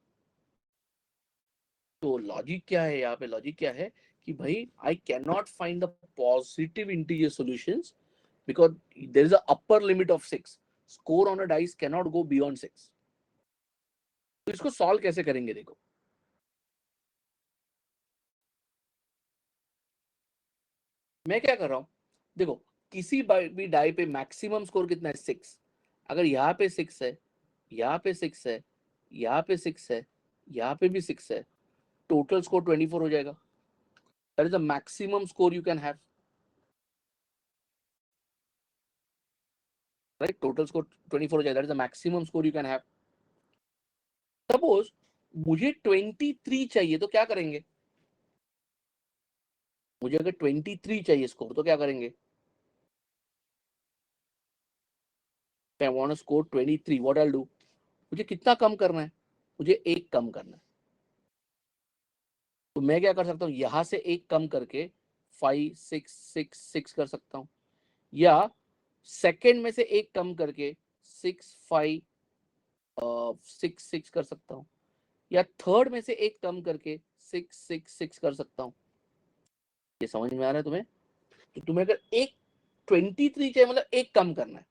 A: तो logic क्या है यहाँ पे? लॉजिक क्या है कि भाई I can not find the positive integer solutions because there is a upper limit of 6। Score on a dice can not go beyond 6। तो इसको सॉल्व कैसे करेंगे? देखो मैं क्या कर रहा हूं, देखो किसी भी डाई पे मैक्सिमम स्कोर कितना है? 6। अगर यहाँ पे 6 है, यहाँ पे 6 है, यहाँ पे 6 है, यहाँ पे भी 6 है, टोटल स्कोर 24 हो जाएगा। That is the maximum score you can have, right? Total score 24 हो जाएगा, that is the maximum score you can have. Suppose मुझे 23 चाहिए तो क्या करेंगे? मुझे अगर 23 चाहिए स्कोर तो क्या करेंगे? I want to score 23, what I do? मुझे कितना कम करना है? मुझे एक कम करना है। तो मैं क्या कर सकता हूँ? यहां से एक कम करके 5 6 6 6 कर सकता हूँ, या सेकंड में से एक कम करके 6 5 6 6 कर सकता हूँ, या थर्ड में से एक कम करके 6 6 6 कर सकता हूँ। ये समझ में आ रहा है तुम्हें? तो तुम्हें अगर एक 23 चाहिए मतलब एक कम करना है,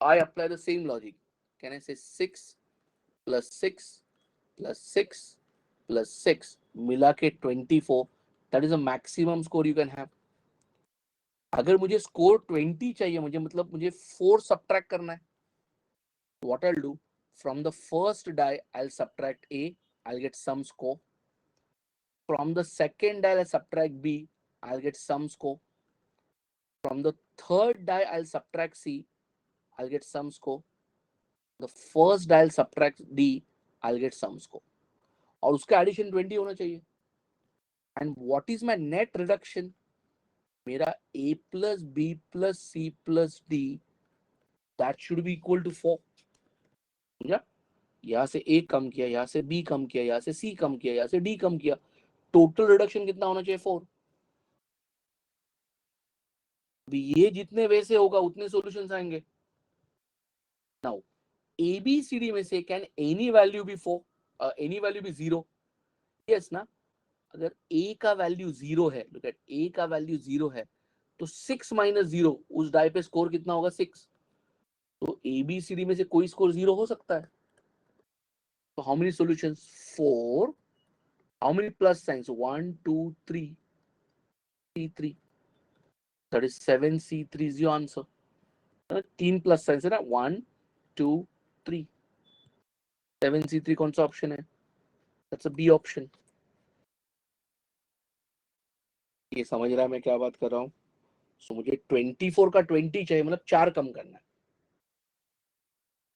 A: I apply the same logic. Can I say 6 plus 6 plus 6 plus 6 मिला के 24? That is the maximum score you can have. अगर मुझे स्कोर 20 चाहिए, मुझे 4 सब्ट्रैक्ट करना है, what I'll do, from the first die I'll subtract A, I'll get some score. From the second die I'll subtract B, I'll get some score. From the third die I'll subtract C, I'll get some score. The first die I'll subtract D, I'll get some score. और उसका addition 20 होना चाहिए। And what is my net reduction? मेरा a plus B plus c plus d that should be equal to 4। समझा? यहाँ से a कम किया, यहाँ से b कम किया, यहाँ से c कम किया, यहाँ से d कम किया, टोटल रिडक्शन कितना होना चाहिए? 4। अभी ये जितने वे से होगा उतने सॉल्यूशंस आएंगे। Now a b c d में से can any value be 4, any value be 0? Yes ना? अगर a का वैल्यू 0 है, लुक एट a का वैल्यू 0 है, तो 6 माइनस 0 उस डाई पे स्कोर कितना होगा? 6। तो ए बी सी डी में से कोई स्कोर 0 हो सकता है। तो how many solutions? 4। How many plus science? 1 2 3 C3, that is 7 C3 is your answer. तीन प्लस साइंस है ना, 1 2 3, 7 C3 कौन सा ऑप्शन है? That's a b option. ये समझ रहा है मैं क्या बात कर रहा हूँ? सो मुझे 24 का 20 चाहिए, मतलब 4 कम करना है।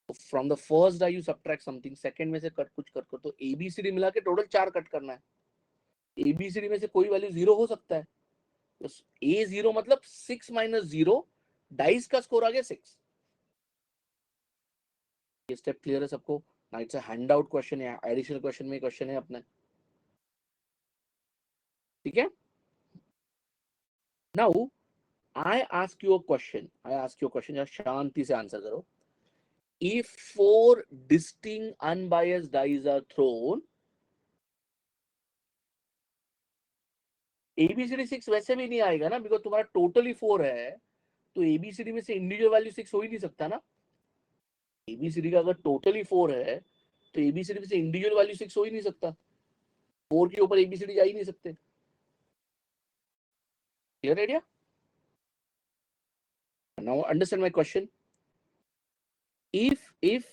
A: From the first die you subtract something, second में से कट कुछ कर कर, तो एबीसीडी मिला के टोटल 4 कट करना है। एबीसीडी में से कोई वैल्यू 0 हो सकता है, तो ए 0 मतलब 6 माइनस 0, डाइस का स्कोर आ गया 6। ये स्टेप क्लियर है सबको? ना it's a hand out question है, एडिशनल क्वेश्चन में क्वेश्चन है अपने। ठीक है? Now I ask you a question. या शांति से आंसर करो. If 4 distinct unbiased dice are thrown, ABCD 6 वैसे भी नहीं आएगा ना, बिकॉज तुम्हारा टोटल ही 4 है. तो ABCD में से इंडिविजुअल वैल्यू 6 हो ही नहीं सकता ना. ABCD का अगर टोटल ही 4 है तो ABCD में से इंडिविजुअल वैल्यू 6 हो ही नहीं सकता. 4 के ऊपर ABCD जा ही नहीं सकते. Clear idea? Now understand my question. If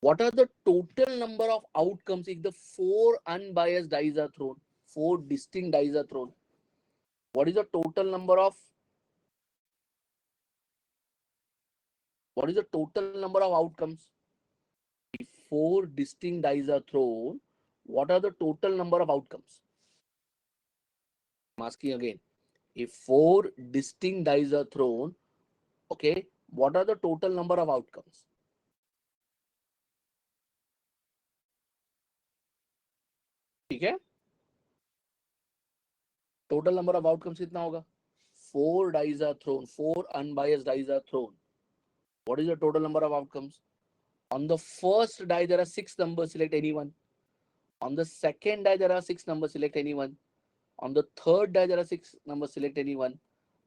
A: what are the total number of outcomes if the 4 unbiased dice are thrown? 4 distinct dice are thrown. What is the total number of outcomes? If 4 distinct dice are thrown, what are the total number of outcomes? I'm asking again. If 4 distinct dice are thrown, okay, what are the total number of outcomes? ठीक है? Total number of outcomes कितना होगा? 4 dice are thrown. 4 unbiased dice are thrown. What is the total number of outcomes? On the first die, there are 6 numbers, select any one. On the second die, there are 6 numbers, select any one. On the third die, there are 6 numbers, select any one.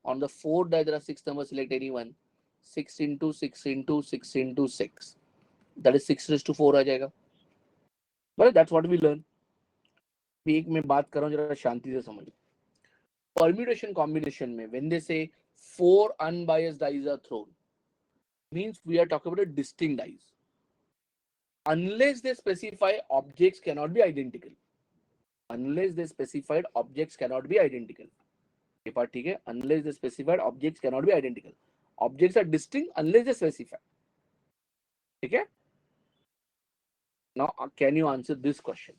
A: On the fourth die, there are 6 numbers, select any one. 6 into 6 into 6 into 6. That is 6 raised to 4 आ जाएगा. But that's what we learn. एक मैं बात कर रहा हूँ, जरा शांति से समझो. Permutation combination में, when they say 4 unbiased dice are thrown, means we are talking about a distinct dice. Unless they specify objects cannot be identical. Unless they specified objects cannot be identical. ये part ठीक है? Unless they specified objects cannot be identical. Objects are distinct unless they specify. ठीक है? Now can you answer this question?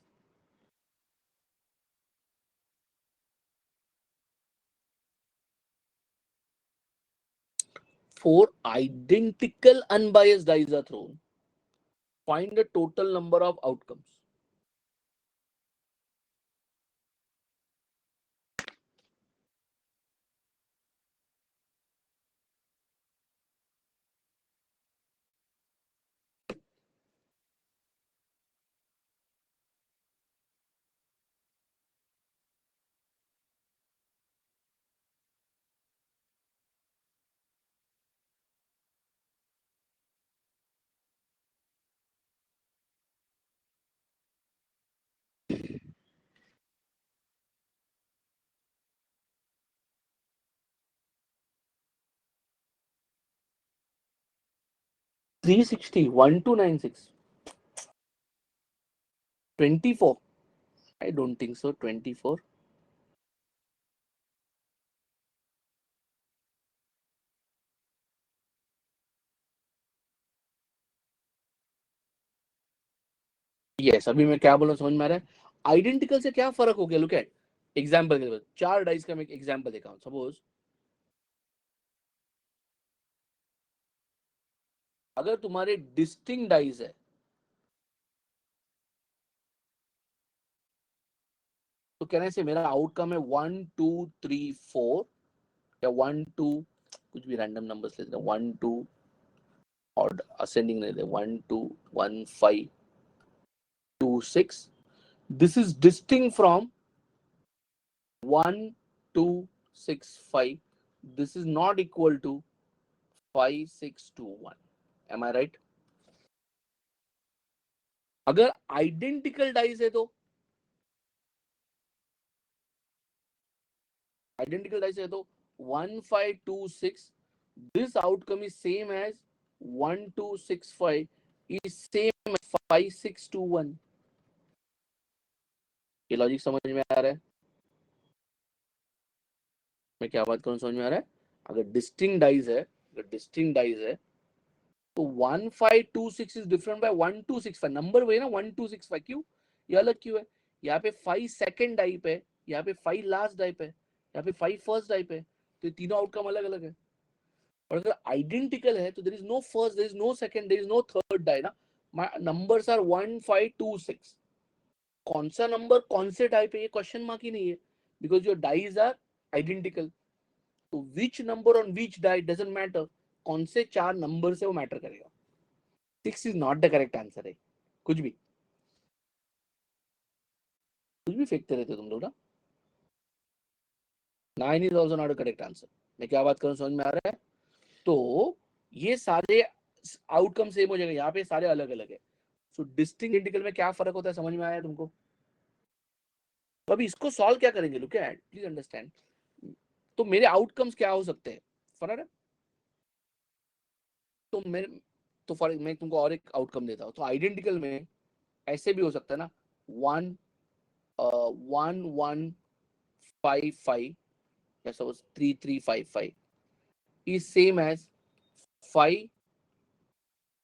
A: Four identical unbiased dice are thrown. Find the total number of outcomes. Three 360, 1296, 24. I don't think so. 24. Yes, अभी मैं क्या बोल रहा हूँ समझ में आ रहा है? आइडेंटिकल से क्या फर्क हो गया? लुक एट एग्जाम्पल के लिए 4 डाइस का मैं एक एग्जाम्पल देखा हूँ. सपोज अगर तुम्हारे डिस्टिंक्ट डाइस है तो कहने से मेरा आउटकम है 1 2 3 4 या 1 2 कुछ भी रैंडम नंबर्स लेते हैं 1 2 और असेंडिंग लेते हैं 1 2 1 5 2 6. This is distinct from 1 2 6 5. This is not equal to 5 6 2 1. Am I right? अगर आइडेंटिकल डाइस है तो आइडेंटिकल डाइस है तो 1 5 2 6, this outcome is same as 1 2 6 5 is same as 5 6 2 1. ये लॉजिक समझ में आ रहा है? मैं क्या बात करूं, समझ में आ रहा है? अगर डिस्टिंक्ट डाइज है तो 1 5 2 6 इज डिफरेंट बाय 1 2 6 5. नंबर वही ना 1 2 6 5. क्यों ये अलग क्यों है? यहाँ पे 5 सेकंड डाई पे, यहाँ पे 5 लास्ट डाई पे, यहाँ पे 5 फर्स्ट डाई पे. तो ये तीनों आउटकम अलग अलग है. और अगर आइडेंटिकल है तो there is no first, there is no second, there is no third die ना. Numbers are 1 5 2 6. कौन सा नंबर कौन से डाई पे, ये क्वेश्चन मार्क ही नहीं है, because your dies are identical. तो which number on which die doesn't matter, कौन से 4 नंबर से वो मैटर करेगा। 6 is not the correct answer है। कुछ भी फेंकते रहते तुम लोग ना। 9 is also not a correct answer. मैं क्या बात करूं, समझ में आ रहा है। तो ये सारे आउटकम सेम हो जाएगा, यहाँ पे सारे अलग अलग है। सो डिस्टिंक्ट इंटीग्रल में क्या फर्क होता है, समझ में आया तुमको। तो अभी इसको सॉल्व क्या करेंगे, लुक एट, प्लीज अंडरस्टैंड। तो मेरे आउटकम्स क्या हो सकते हैं, फर्क है। तो मेरे तो फॉर मैं तुमको और एक आउटकम देता हूँ। तो आइडेंटिकल में ऐसे भी हो सकता है ना, 1 1 1 5 5 या सपोज 3 3 5 5 इज सेम एज 5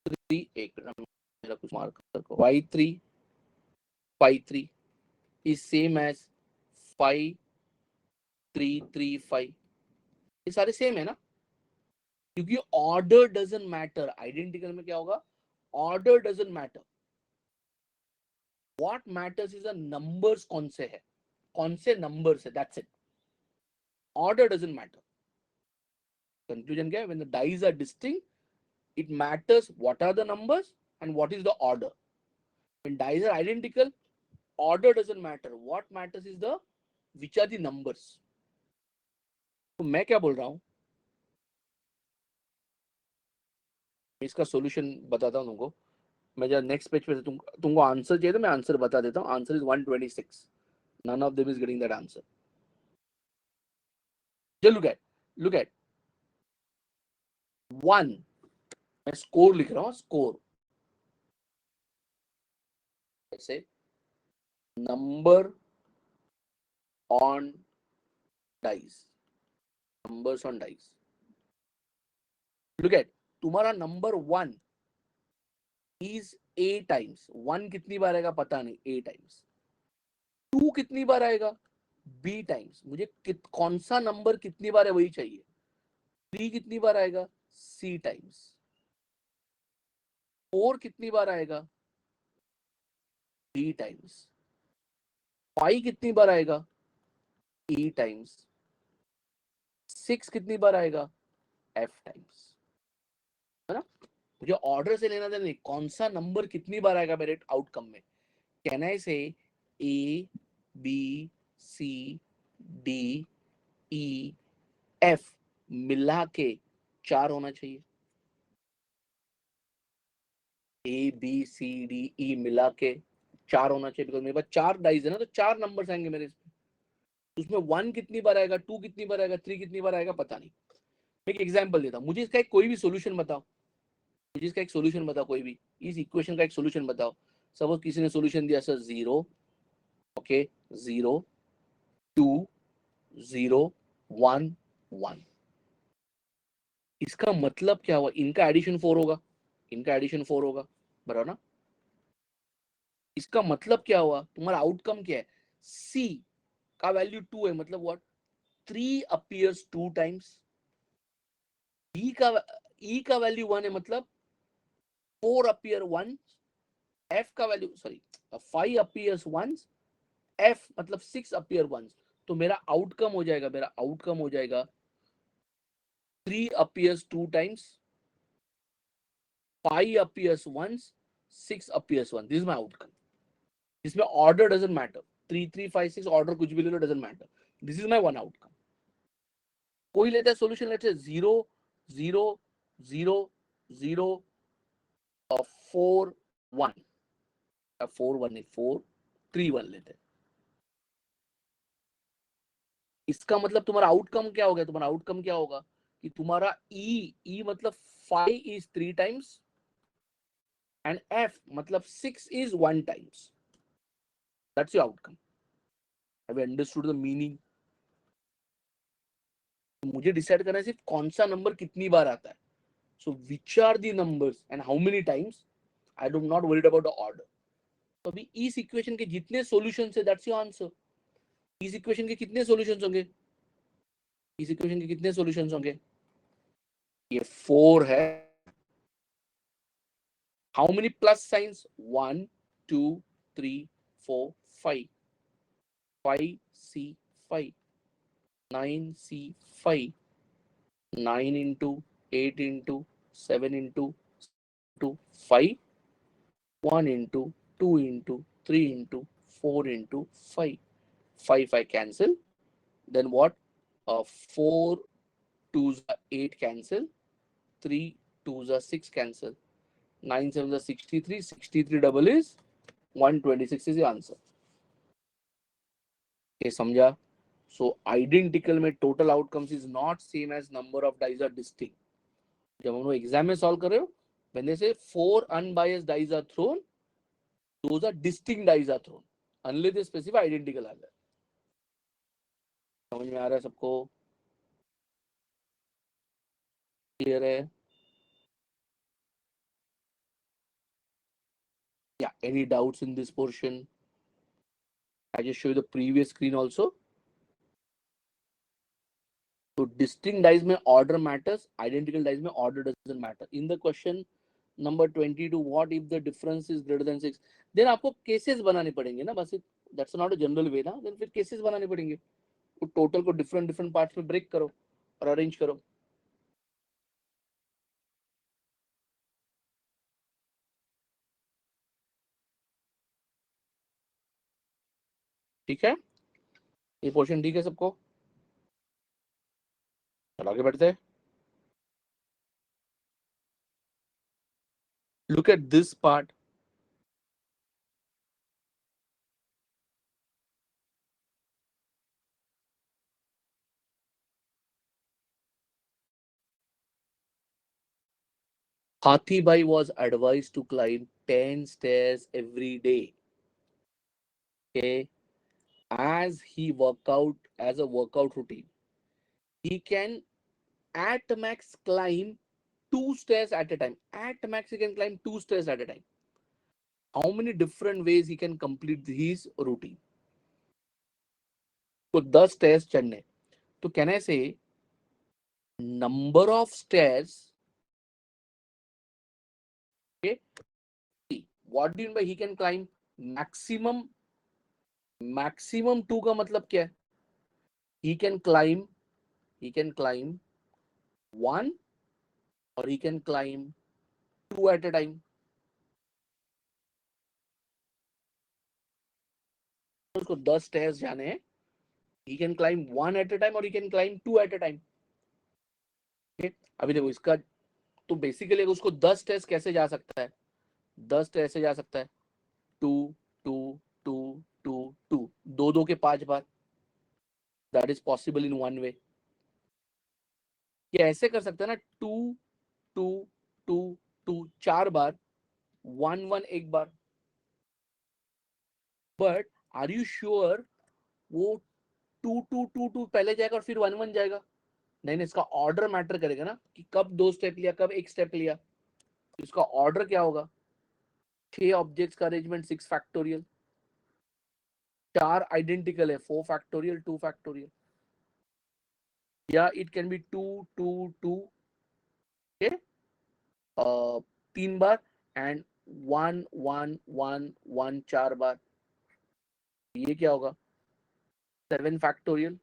A: 3 एक मेरा कुछ मार्कर को 5 3 5 3 इज सेम एज 5 3 3 5। ये सारे सेम है ना, क्योंकि ऑर्डर डजंट मैटर। आइडेंटिकल में क्या होगा, order doesn't matter, what matters is the numbers कौन से है, कौन से नंबर्स है, that's it. Order doesn't matter. Conclusion क्या है, when the dice are distinct it matters what are the numbers and what is the order. When dice are identical, order doesn't matter, what matters is the which are the numbers। तो मैं क्या बोल रहा हूं, इसका solution बताता हूं तुमको। मैं जब नेक्स्ट पेज पे तुमको आंसर चाहिए तो मैं आंसर बता देता हूं। Answer is 126। None of them is getting that answer. Just look at 1। मैं स्कोर लिख रहा हूं, स्कोर ऐसे, number on dice, numbers on dice. Look at, तुम्हारा नंबर 1 इज ए टाइम्स। 1 कितनी बार आएगा पता नहीं, ए टाइम्स। 2 कितनी बार आएगा, बी टाइम्स। मुझे कौन सा नंबर कितनी बार है वही चाहिए। 3 कितनी बार आएगा, सी टाइम्स। 4 कितनी बार आएगा, डी टाइम्स। 5 कितनी बार आएगा, ई टाइम्स। 6 कितनी बार आएगा, एफ टाइम्स। है ना। मुझे ऑर्डर से लेना देना नहीं, कौन सा नंबर कितनी बार आएगा मेरे आउटकम में। Can I say a b c d e f मिला के 4 होना चाहिए। ए बी सी डी ई मिला के 4 होना चाहिए, बिकॉज मेरे पास 4 डाइस है ना, तो 4 नंबर्स आएंगे मेरे इसमें। उसमें 1 कितनी बार आएगा, 2 कितनी बार आएगा, 3 कितनी बार आएगा पता नहीं। मैं एक एग्जांपल देता हूं, मुझे इसका एक कोई भी सॉल्यूशन बताओ। मुझे इसका एक सॉल्यूशन बताओ, कोई भी इस इक्वेशन का एक सॉल्यूशन बताओ। सपोज किसी ने सॉल्यूशन दिया सर 0, ओके, 0 2 0 1 1। इसका मतलब क्या हुआ, इनका एडिशन 4 होगा, इनका एडिशन 4 होगा, बराबर ना। इसका मतलब क्या हुआ, तुम्हारा आउटकम क्या है, सी का वैल्यू 2 है, मतलब व्हाट, 3 अपीयर्स 2 टाइम्स। ई का वैल्यू 1 है, मतलब 4 अपीयर 1। एफ का वैल्यू सॉरी 5 अपीयर्स 1। एफ मतलब 6 अपीयर 1। तो मेरा आउटकम हो जाएगा, 3 appears 2 times, 5 appears once, 6 appears once. This is my outcome. इसमें order doesn't matter, 3 3 5 6 order कुछ भी ले लो, doesn't matter. This is my one outcome. कोई लेता है solution, let's say 0 0 0 0 4 1, 4 1 नहीं 4 3 1 लेते हैं। इसका मतलब तुम्हारा आउटकम क्या हो गया, तुम्हारा आउटकम क्या होगा कि तुम्हारा ई मतलब 5 is 3 times and f मतलब 6 is 1 times. That's your outcome. Have you understood the meaning? मुझे डिसाइड करना है सिर्फ कौन सा नंबर कितनी बार आता है। So which are the numbers and how many times, I don't not worried about the order. तो अभी इस इक्वेशन के जितने सॉल्यूशंस है दैट्स योर आंसर। इस इक्वेशन के कितने सॉल्यूशंस होंगे, इस इक्वेशन के कितने सॉल्यूशंस होंगे, ये 4 है। How many plus science, 1 2 3 4 5, 5 C 5। 9C5, 9 into 8 into 7 into 5, 1 into 2 into 3 into 4 into 5. 5 cancel. Then what? 4 2s are 8 cancel. 3 2s are 6 cancel. 9 7s are 63. 63 double is 126 is the answer. Okay, समझा? So identical में total outcomes is not same as number of dice are distinct. जब हम लोग exam में solve कर रहे हो, when they say 4 unbiased dice are thrown, those are distinct dice are thrown. Unless they specify identical आ जाए. समझ में आ रहा है सबको? क्लियर है? Yeah. Any doubts in this portion? I just show you the previous screen also. So distinct dice में order matters, identical dice में order doesn't matter. In the question number 22, what if the difference is greater than 6? Then आपको cases बनाने पड़ेंगे ना, बस that's not a general way ना. Then फिर cases बनाने पड़ेंगे. तो total को different parts में break करो और arrange करो. ठीक है? ये पोर्शन ठीक है सबको? चलो आगे बढ़ते हैं. Look at this part. Hathi Bhai was advised to climb 10 stairs every day. Okay, as he as a workout routine, he can at max climb 2 stairs at a time. At max, he can climb 2 stairs at a time. How many different ways he can complete his routine? So 10 stairs चढ़ने. So can I say number of stairs? Okay. What do you mean by he can climb maximum? Maximum 2 का मतलब क्या है? He can climb 1 or he can climb 2 at a time. उसको 10 stairs जाने हैं. He can climb 1 at a time or he can climb 2 at a time. Okay? अभी देखो इसका तो बेसिकली उसको 10 स्टेयर्स कैसे जा सकता है? 10 स्टेयर्स से जा सकता है 2 2 2 2 2 दो दो के 5 बार. That is possible in one way. ये ऐसे कर सकता है ना 2 2 2 2 4 बार 1 1 एक बार. बट आर यू श्योर वो 2 2 2 2 पहले जाएगा और फिर 1 1 जाएगा? नहीं, इसका ऑर्डर मैटर करेगा ना कि कब 2 स्टेप लिया, कब एक स्टेप लिया. इसका ऑर्डर क्या होगा? 6 ऑब्जेक्ट्स का अरेंजमेंट 6 फैक्टोरियल, 4 आइडेंटिकल है 4 फैक्टोरियल 2 फैक्टोरियल, या इट कैन बी 2 2 2 के 3 बार एंड 1 1 1 1 4 बार. ये क्या होगा? 7 फैक्टोरियल,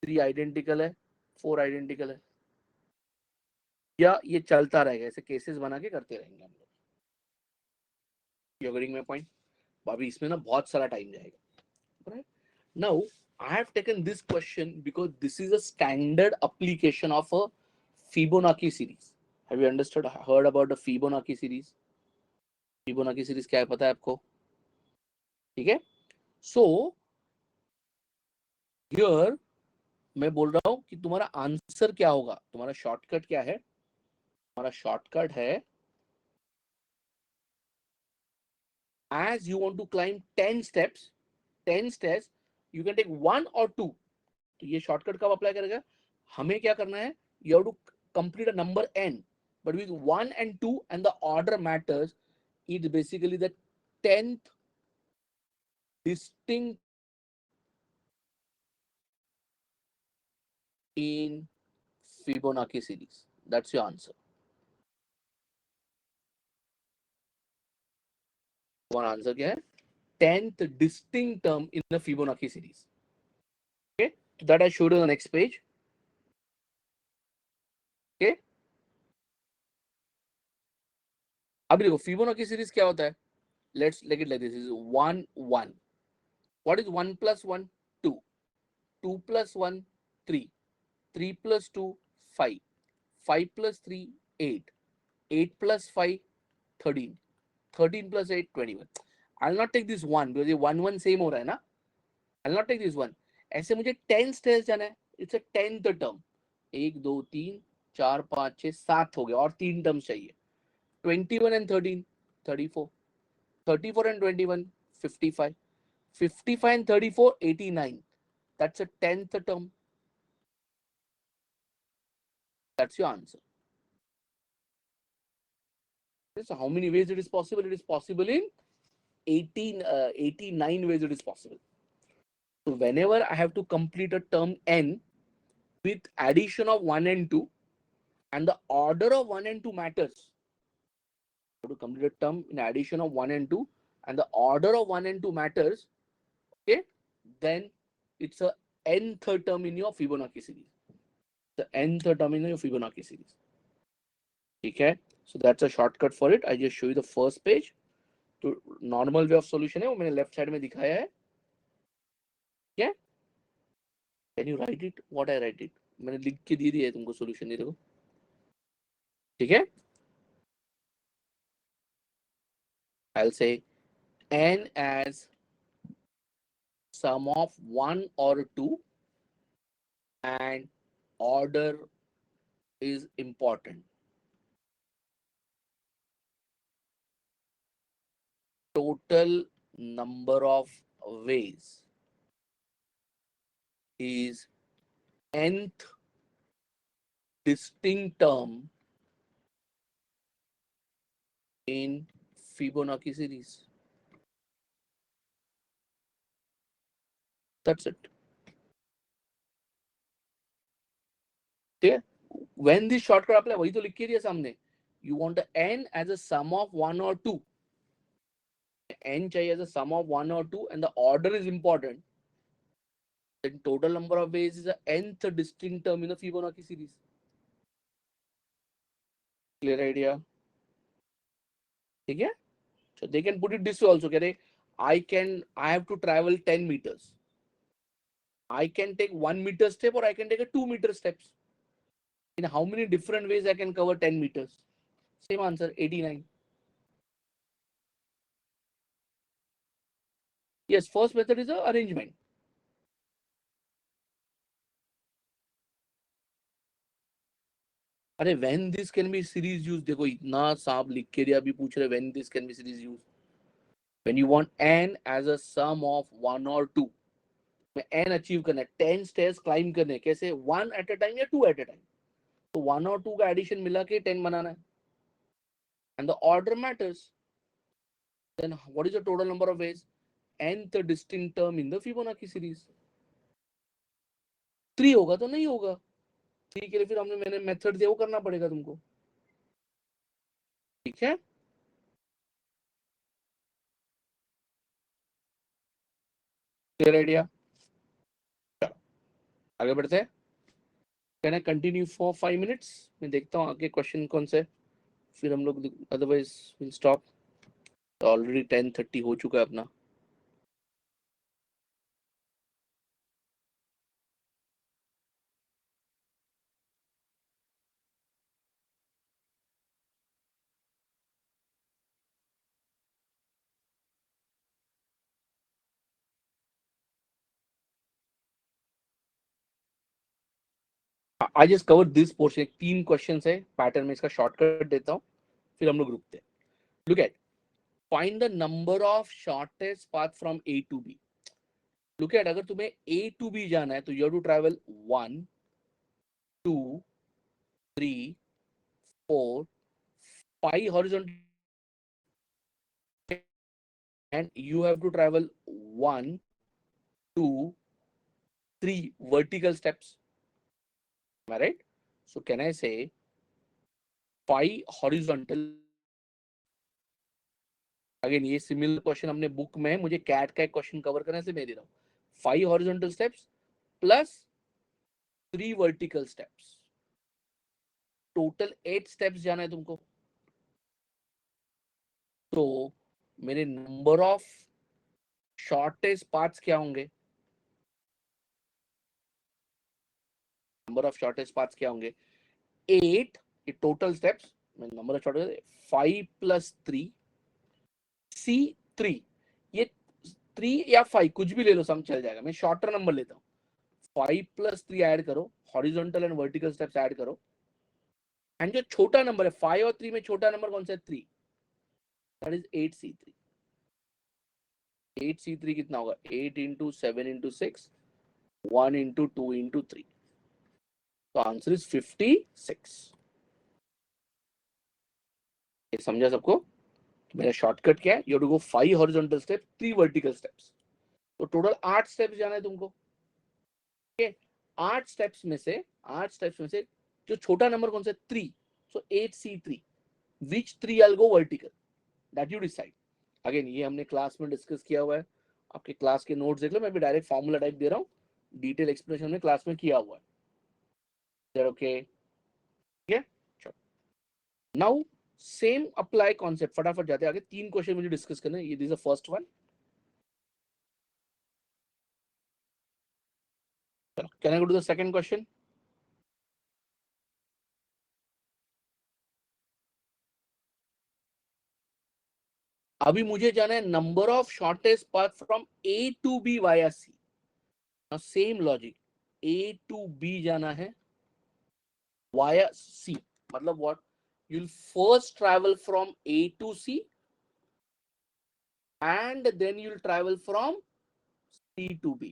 A: 3 आइडेंटिकल है 4 आइडेंटिकल है. या ये चलता रहेगा, ऐसे केसेस बना के करते रहेंगे हम लोग. You agreeing my point? अभी इसमें ना बहुत सारा टाइम जाएगा. Right? Now, I have taken this question because this is a standard application of a Fibonacci series. Have you heard about the Fibonacci series? Fibonacci series क्या है पता है आपको? ठीक है? So here मैं बोल रहा हूँ कि तुम्हारा आंसर क्या होगा, तुम्हारा शॉर्टकट क्या है? तुम्हारा शॉर्टकट है as you want to climb 10 steps, 10 stairs, you can take 1 or 2. तो ये शॉर्टकट कब अप्लाई करेगा? हमें क्या करना है? You have to complete a number n, but with 1 and 2 and the order matters. It's basically the 10th distinct in Fibonacci series. That's your answer. One answer क्या है? 10th distinct term in the Fibonacci series. Okay. that I showed you on the next page. Okay. अभी देखो Fibonacci series क्या होता है. Let's take it like this. Is 1 1. What is 1 plus 1? 2. 2 plus 1 3. 3 plus 2 5. 5 plus 3 8. 8 plus 5 13. 13 plus 8 21. I'll not take this 1 because ये 1 1 same हो रहा है ना. I'll not take this 1. ऐसे मुझे 10 स्टेज जाना है. It's a 10th term. 1 2 3 4 5 6 7 हो गया और 3 टर्म्स चाहिए. 21 and 13 34. 34 and 21 55. 55 and 34 89. That's a 10th term. That's your answer. So how many ways it is possible? It is possible in 89 ways it is possible. So whenever I have to complete a term n with addition of 1 and 2 and the order of 1 and 2 matters. I have to complete a term in addition of 1 and 2 and the order of 1 and 2 matters. Okay, then it's a nth term in your Fibonacci series. The nth term in your Fibonacci series. Okay, so that's a shortcut for it. I just show you the first page. तो normal way of solution है वो मैंने left side में दिखाया है. क्या can you right it what I right it. मैंने लिख के दे दिया है तुमको सॉल्यूशन. ये देखो. ठीक है. I will say n as sum of 1 or 2 and order is important. Total number of ways is nth distinct term in Fibonacci series. That's it. ठीक है. When this shortcut apply वही तो लिख के दिया सामने. You want the n as a sum of 1 or 2. N चाहिए as a sum of 1 or 2 and the order is important. Then total number of ways is the nth distinct term in the Fibonacci series. Clear idea? ठीक है. So they can put it this way also. कहते I have to travel 10 meters. I can take 1 meter step or I can take a 2 meter steps. In how many different ways I can cover 10 meters? Same answer, 89. Yes, first method is the arrangement. अरे when this can be series used. देखो इतना साफ लिख के दिया. अभी पूछ रहे when this can be series used. When you want n as a sum of 1 or 2. n achieve करना है. 10 स्टेयर्स क्लाइंब करने. कैसे 1 at a time या 2 at a time. तो 1 और 2 का एडिशन मिला के 10 बनाना है. And the order matters. Then what is the total number of ways? Nth distinct term in the Fibonacci series. 3 होगा तो नहीं होगा. 3 के लिए फिर मैंने मेथड दिया वो करना पड़ेगा तुमको. ठीक है. Clear idea. आगे बढ़ते हैं. Can I continue for 5 minutes. मैं देखता हूँ आगे क्वेश्चन कौन से. फिर हम लोग अदरवाइज विल स्टॉप. ऑलरेडी 10:30 हो चुका है अपना. I just cover this portion. 3 question है पैटर्न में. इसका शॉर्टकट देता हूँ फिर हम लोग रुकते हैं. Look at find the number of shortest path from A to b. Look at अगर तुम्हें ए टू बी जाना है तो you have to travel 1 2 3 4 5 horizontal and you have to travel 1 2 3 vertical steps. Am I right? So can I say 5 horizontal. Again ये similar question हमने book में. मुझे cat का एक क्वेश्चन कवर करने से मैं दे रहा हूँ. 5 horizontal steps plus 3 vertical steps. Total 8 steps जाना है तुमको. तो मेरे नंबर ऑफ शॉर्टेस्ट पाथ्स क्या होंगे? नंबर ऑफ शॉर्टेस्ट पाथ्स क्या होंगे? 8 total steps. Number of shortest 5 plus 3 C3. ये 3 या 5 कुछ भी ले लो, सम चल जाएगा. मैं शॉर्टर नंबर लेता हूँ. 5 प्लस 3 ऐड करो, horizontal and vertical steps add करो, एंड जो छोटा नंबर है 5 और 3 में छोटा नंबर कौन सा है? 3. That is 8C3. 8C3 कितना होगा? 8 इंटू 7 इंटू 6, 1 इंटू 2 इंटू 3. तो आंसर इज 56. ये समझा सबको? तो मेरा शॉर्टकट क्या है? You have to go 5 horizontal step, 3 vertical steps. तो टोटल 8 स्टेप्स जाना है तुमको. ठीक है. 8 स्टेप्स में से जो छोटा नंबर कौन सा है? 3. सो 8C3. Which 3 I'll go vertical? That you decide. Again ये हमने क्लास में डिस्कस किया हुआ है. आपके क्लास के नोट्स देख लो. मैं भी डायरेक्ट फॉर्मूला टाइप दे रहा हूँ. डिटेल एक्सप्लेनेशन हमने क्लास में किया हुआ है. ओके. ठीक है. चलो. Now same apply concept. फटाफट जाते हैं आगे. 3 क्वेश्चन मुझे डिस्कस करना है. ये this is the first one. चलो, can I go to the second question? अभी मुझे जाना है number of shortest path from A to B via C. Same logic. A to B जाना है वाया सी. मतलब what? you'll first travel from A to C and then you'll travel from C to B.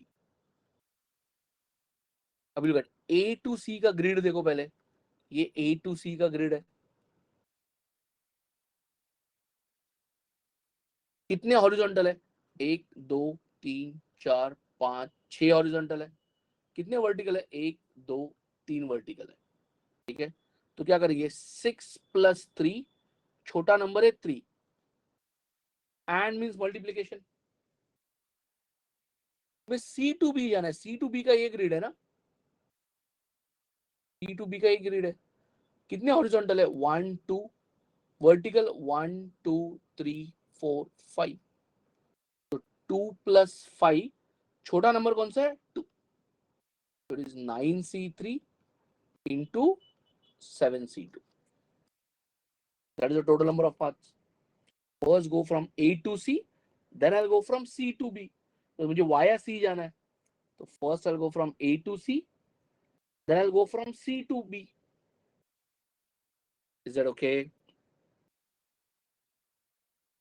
A: अभी लोग A to C का grid देखो पहले. ये A to C का ग्रिड है. कितने हॉरिजॉन्टल है? 1 2 3 4 5 6 हॉरिजॉन्टल है. कितने वर्टिकल है? 1 2 3 वर्टिकल है. ठीक है. तो क्या करेंगे? 6 प्लस 3, छोटा नंबर है 3, एंड मीन्स मल्टीप्लीकेशन में C to B जाना है. C to B का ये ग्रिड है ना. C to B का ये ग्रिड है. कितने हॉरिजॉन्टल है? 1 2, वर्टिकल 1 2 3 4 5. तो 2 प्लस 5, छोटा नंबर कौन सा है? 2. तो it is 9C3 into 7C2. That is the total number of paths. First go from A to C, then I'll go from C to B. तो मुझे वाया C जाना है. तो first I'll go from A to C, then I'll go from C to B. Is that okay?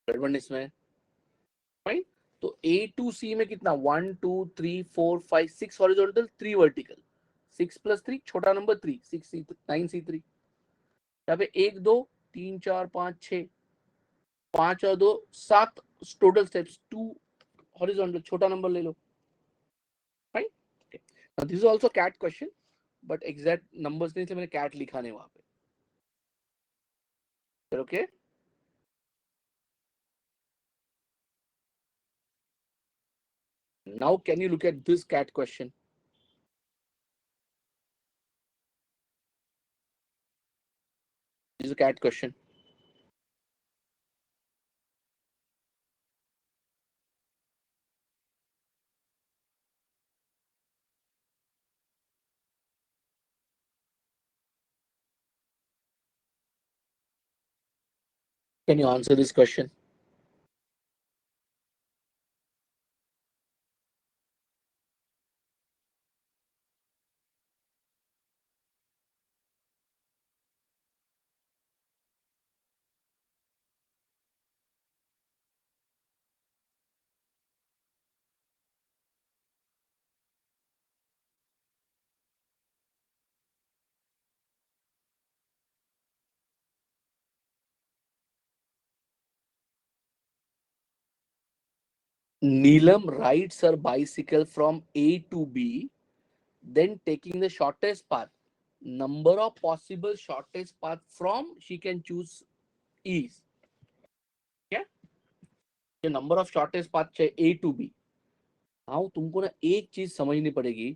A: Everyone इसमें fine? तो A to C में कितना? 1 2 3 4 5 6 horizontal, 3 vertical. 6 plus 3, छोटा नंबर 3, 9C3. यहाँ पे 1 2 3 4 5 6, 5 और 2 7 टोटल स्टेप्स. 2 हॉरिजॉन्टल, छोटा नंबर ले लो. Right. Now this is also CAT question, but exact numbers नहीं, इसलिए मैंने कैट लिखा नहीं वहां पे. Okay. Now can you look at this CAT question? This is a CAT question. Can you answer this question? Neelam rides her bicycle from A to B, then taking the shortest path. Number of possible shortest path from she can choose is. क्या? ये number of shortest path चाहिए A to B. हाँ, तुमको ना एक चीज समझनी पड़ेगी.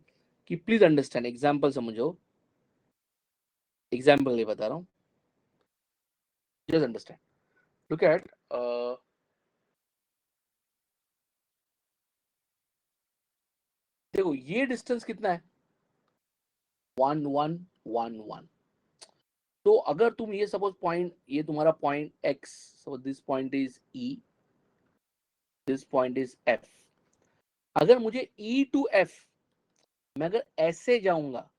A: कि प्लीज अंडरस्टैंड, एग्जाम्पल समझो, एग्जाम्पल नहीं बता रहा हूँ, जस्ट अंडरस्टैंड। लुक एट, देखो ये डिस्टेंस कितना है, 1 1 1 1। तो अगर तुम ये सपोज पॉइंट, ये तुम्हारा point x, so this point is E, this point is F। अगर मुझे E टू F, मैं अगर ऐसे जाऊंगा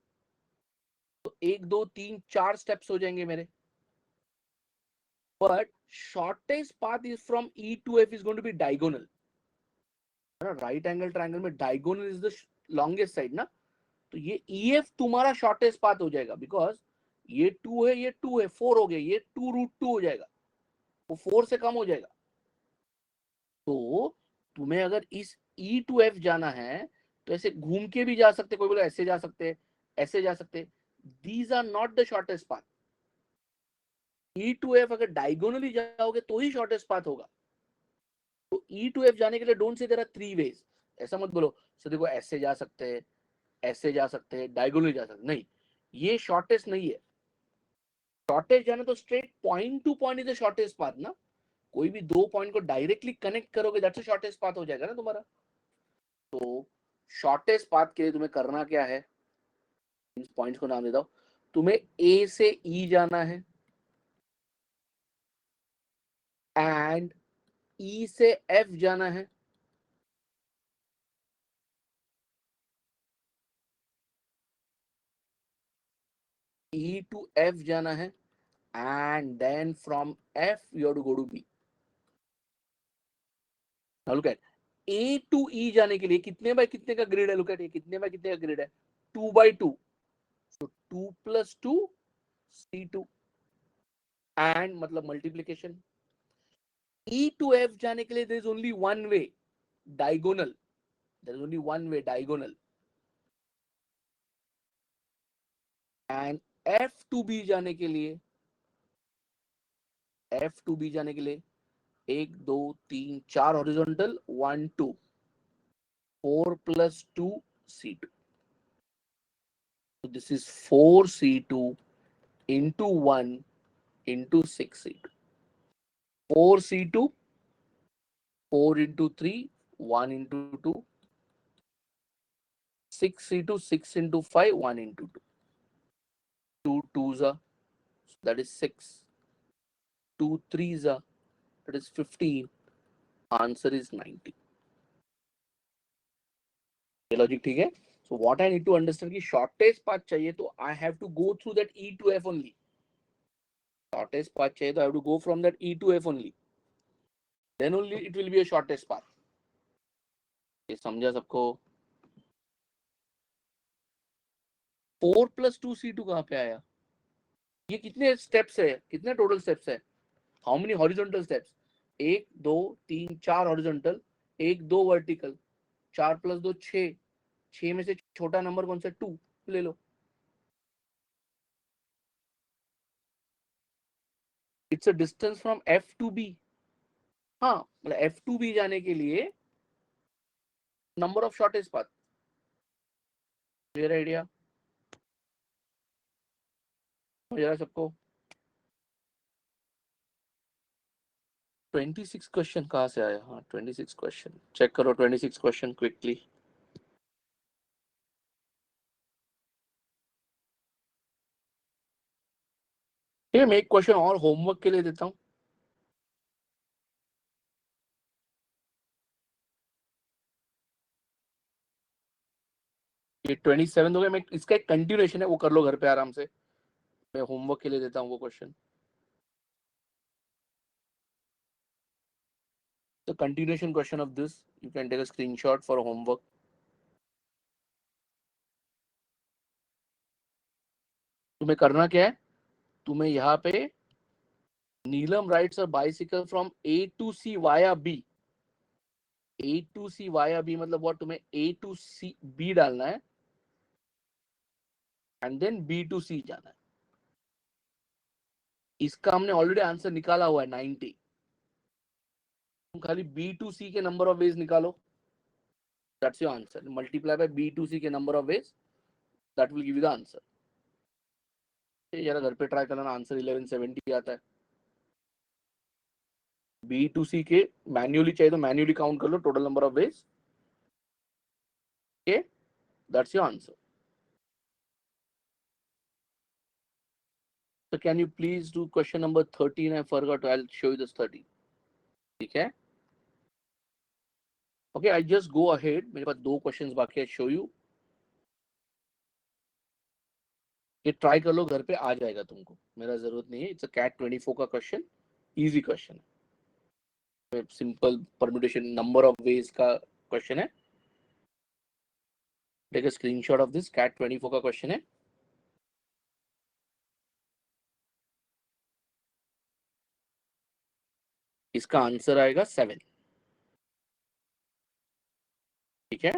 A: तो 1 2 3 4 स्टेप्स हो जाएंगे मेरे, but shortest path is from E to F is going to be diagonal. Right angle triangle में diagonal is the longest side ना, तो ये EF तुम्हारा शॉर्टेस्ट पाथ हो जाएगा, बिकॉज ये 2 है, ये 2 है, 4 हो गया, ये 2√2 हो जाएगा, वो 4 से कम हो जाएगा। तो तुम्हें अगर इस E टू F जाना है तो ऐसे घूम के भी जा सकते, कोई बोले ऐसे जा सकते, ऐसे जा सकते, these are not the shortest path. E to F अगर डायगोनली जाओगे तो ही शॉर्टेस्ट पाथ होगा। तो E टू F जाने के लिए don't say there are 3 veg, ऐसा मत बोलो सर देखो ऐसे जा सकते हैं, ऐसे जा सकते हैं, डायगोनली जा सकते, नहीं, ये शॉर्टेस्ट नहीं है। शॉर्टेस्ट जाना तो straight point two point is the shortest path ना, कोई भी 2 पॉइंट को डायरेक्टली कनेक्ट करोगे दैट्स द शॉर्टेस्ट पाथ हो जाएगा ना तुम्हारा। तो शॉर्टेस्ट पाथ के लिए तुम्हें करना क्या है, इन पॉइंट्स को नाम देता हूं, तुम्हें ए से ई जाना है एंड ई से एफ जाना है, ई टू एफ जाना है, and then from F you have to go to B. Now look at, A to E जाने के लिए कितने बाय कितने का ग्रिड है, लुक एट ये कितने बाय कितने का ग्रिड है, 2 by 2, so 2 + 2 C2, एंड मतलब मल्टीप्लीकेशन। E to F जाने के लिए there is only one way, diagonal, there is only one way, diagonal, and F to B जाने के लिए, F to B जाने के लिए 1 2 3 4 horizontal, 1 2, 4 + 2 C2, so this is 4 C2 into 1 into 6 C2, 4 C2, 4 into 3, 1 into 2, 6 C2, 6 into 5, 1 into 2, 2 2s are, so that is 6, 2 3s are, that is 15, answer is 90। ये logic ठीक है। So what I need to understand कि shortest path चाहिए तो I have to go through that e to f only, shortest path चाहिए तो I have to go from that e to f only, then only it will be a shortest path. ये समझा सबको। 4 + 2 C2 कहाँ पे आया, ये कितने स्टेप्स है, कितने टोटल स्टेप्स है, how many horizontal steps, 1 2 3 4 horizontal, 1 2 vertical, 4 + 2 6, 6 में से छोटा नंबर कौन सा, 2 ले लो। It's a distance from F to B। हाँ मतलब F टू B जाने के लिए number of shortest path, clear idea हो जा रहा सबको। 26 क्वेश्चन कहाँ से आया, हाँ 26 क्वेश्चन चेक करो, 26 क्वेश्चन क्विकली। ठीक है, मैं एक क्वेश्चन और होमवर्क के लिए देता हूँ। ये 27 हो गया, मैं इसका एक कंटिन्यूएशन है, वो कर लो घर पे आराम से, मैं होमवर्क के लिए देता हूँ वो question. The continuation question of this you can take a screenshot for homework. तुम्हें करना क्या है, तुम्हें यहाँ पे Neelam rides a bicycle from A to C via B, A to C via B मतलब what, तुम्हें A to C B डालना है and then B to C जाना है। इसका हमने ऑलरेडी आंसर निकाला हुआ है 90, तुम खाली B to C के नंबर ऑफ वेज निकालो, that's your answer, multiply by B to C के number of veg, that will give you the answer. जरा घर पे ट्राई करना, आंसर 1170 आता है। बी टू सी के मैन्युअली चाहिए तो मैन्युअली काउंट कर लो, total number of ways. Okay, that's your answer. So can you please do question number 13? I forgot. I'll show you this 30. ठीक है? Okay, I just go ahead. मेरे पास 2 questions बाकी है, show you. ये try कर लो, घर पे आ जाएगा तुमको, मेरा जरूरत नहीं है। इट्स अ कैट 24 का क्वेश्चन, इजी क्वेश्चन है, simple permutation number of ways का क्वेश्चन है। Take a screenshot of this, CAT 24 का क्वेश्चन है। इसका आंसर आएगा 7। ठीक है,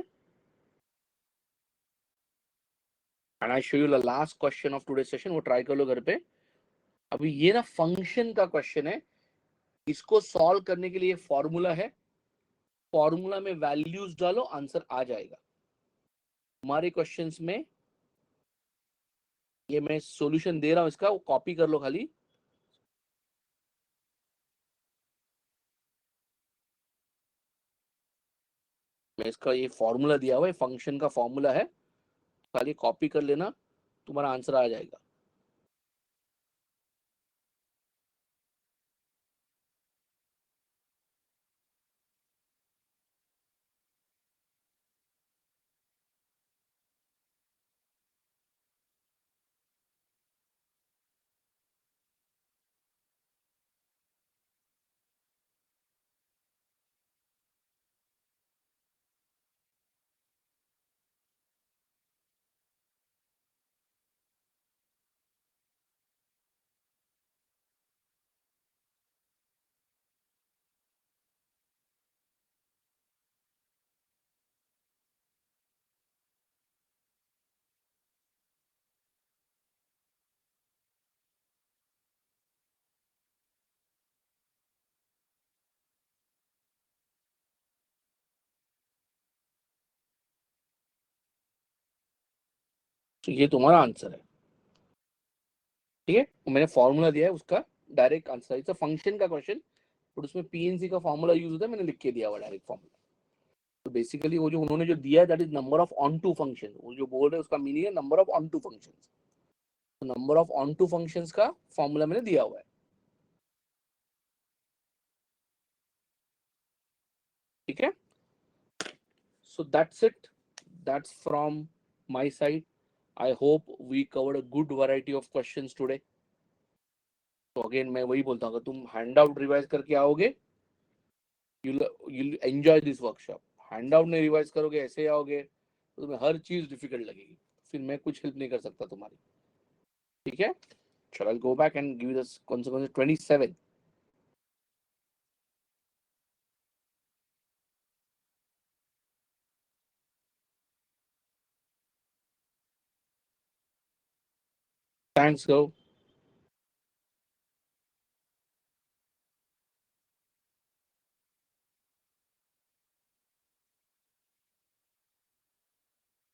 A: and I show you the last question of today session, वो ट्राई कर लो घर पे। अभी ये ना फंक्शन का क्वेश्चन है, इसको सॉल्व करने के लिए फॉर्मूला है, फॉर्मूला में वैल्यूज डालो, आंसर आ जाएगा। हमारे क्वेश्चंस में ये मैं सॉल्यूशन दे रहा हूं इसका, वो कॉपी कर लो खाली। मैं इसका ये फॉर्मूला दिया हुआ है, फंक्शन का फॉर्मूला है, खाली कॉपी कर लेना, तुम्हारा आंसर आ जाएगा। तो ये तुम्हारा आंसर है। ठीक है, मैंने फॉर्मूला दिया है उसका, direct answer. It's a function का क्वेश्चन, और उसमें पीएनसी का फॉर्मूला यूज होता है, मैंने लिख के दिया हुआ डायरेक्ट फॉर्मूला। तो बेसिकली वो जो उन्होंने जो दिया है, that is number of onto function. वो जो बोल रहे हैं उसका मीनिंग है number of onto function. तो number of onto function का फॉर्मूला मैंने दिया हुआ है। ठीक है, so that's it, that's from my side. I hope we covered a good variety of questions today. तो अगेन मैं वही बोलता हूँ, अगर तुम हैंड आउट रिवाइज करके आओगे, you'll enjoy this workshop. Hand out नहीं रिवाइज करोगे, ऐसे आओगे, तो तुम्हें हर चीज डिफिकल्ट लगेगी, फिर मैं कुछ हेल्प नहीं कर सकता तुम्हारी। ठीक है, चलो I'll go back and give you this consequence 27. Thanks, go.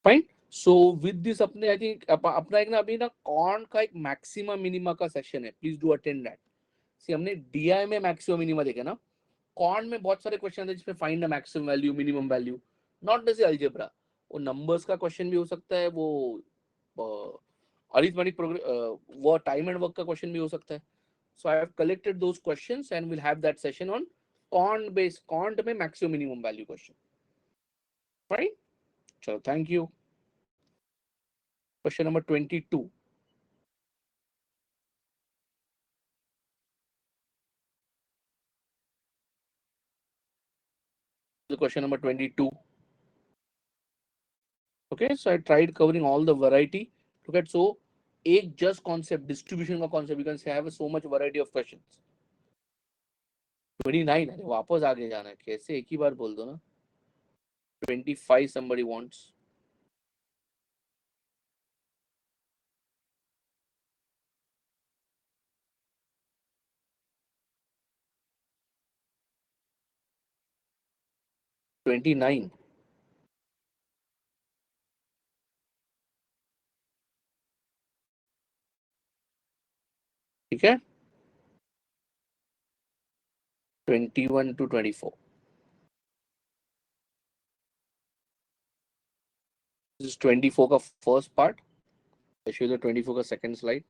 A: Fine. So with this अपने आई थिंक अपना एक ना अभी ना कॉर्न का एक मैक्सिमा मिनिमा का सेशन है, प्लीज डू अटेंड दैट। सी हमने डीआई में मैक्सिमम मिनिमा देखे ना, कॉर्न में बहुत सारे क्वेश्चन है जिसमें find the maximum value, minimum value, not necessary algebra. वो नंबर्स का क्वेश्चन भी हो सकता है, वो अरिथमेटिक वो टाइम एंड वर्क का क्वेश्चन भी हो सकता है। So I have collected those questions and will have that session on corn based, corn में maximum minimum value question. Right, चलो thank you. Question number 22। Question number 22. Okay, so I tried covering all the variety. Look at, so एक just concept, distribution का concept, you can say have so much variety of questions. 29, अरे वापस आगे जाना है कैसे, एक ही बार बोल दो ना। 25 somebody wants. Twenty nine. ठीक है, 21 to 24. This is 24 का first part. I show you the 24 का second slide.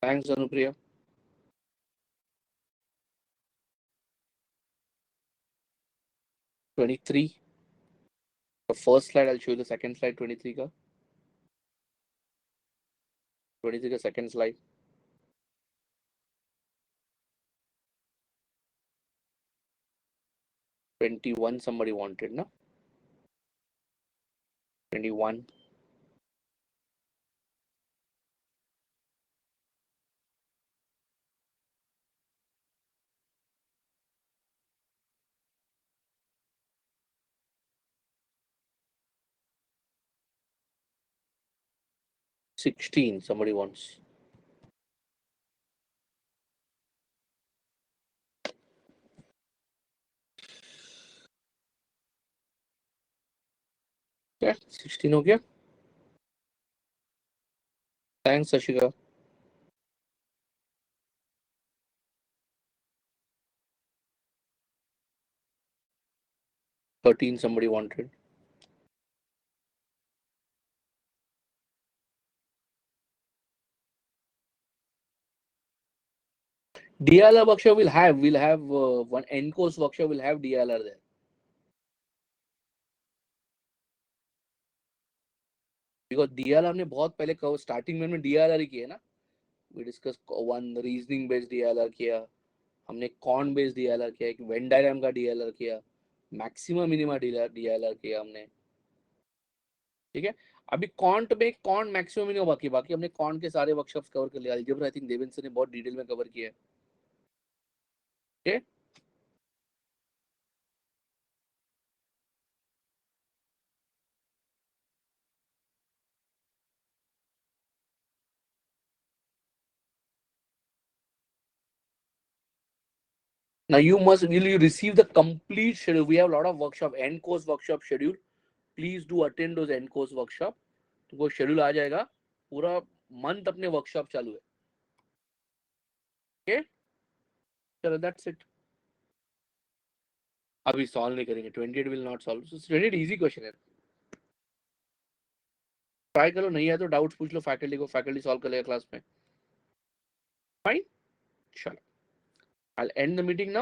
A: Thanks, Anupriya. 23. The first slide, I'll show you the second slide, 23 का. 23 का second slide. 21 somebody wanted, no? 21. $16 somebody wants. Yeah, 16 हो गया. Thanks, Ashika. 13 somebody wanted. DLR workshop we'll have one end course workshop will have DLR there. Because DLR हमने बहुत पहले starting में DLR ही किया ना. We discussed one reasoning based DLR किया, हमने कॉन बेस्ड DLR किया, एक वेन डायग्राम का DLR किया, मैक्सिमम मिनिमा DLR किया हमने. ठीक है, अभी कॉन्ट में कॉन्ट मैक्सिमम मिनिमम बाकी बाकी हमने कॉन्ट के सारे वर्कशॉप्स कवर कर लिया. Algebra I think Devendra sir ने बहुत डिटेल में कवर किया है. Okay? Now will you receive the complete schedule. We have a lot of workshop, end course workshop schedule. Please do attend those end course workshop. तो वो schedule आ जाएगा, पूरा month अपने वर्कशॉप चालू है. ओके, चलो दैट्स इट. अभी solve नहीं करेंगे, 28 will not solve. 28 easy question है, ट्राई करो. नहीं है तो डाउट्स पूछ लो फैकल्टी को, फैकल्टी सॉल्व कर लेगा क्लास में. फाइन, चलो. I'll end the meeting now.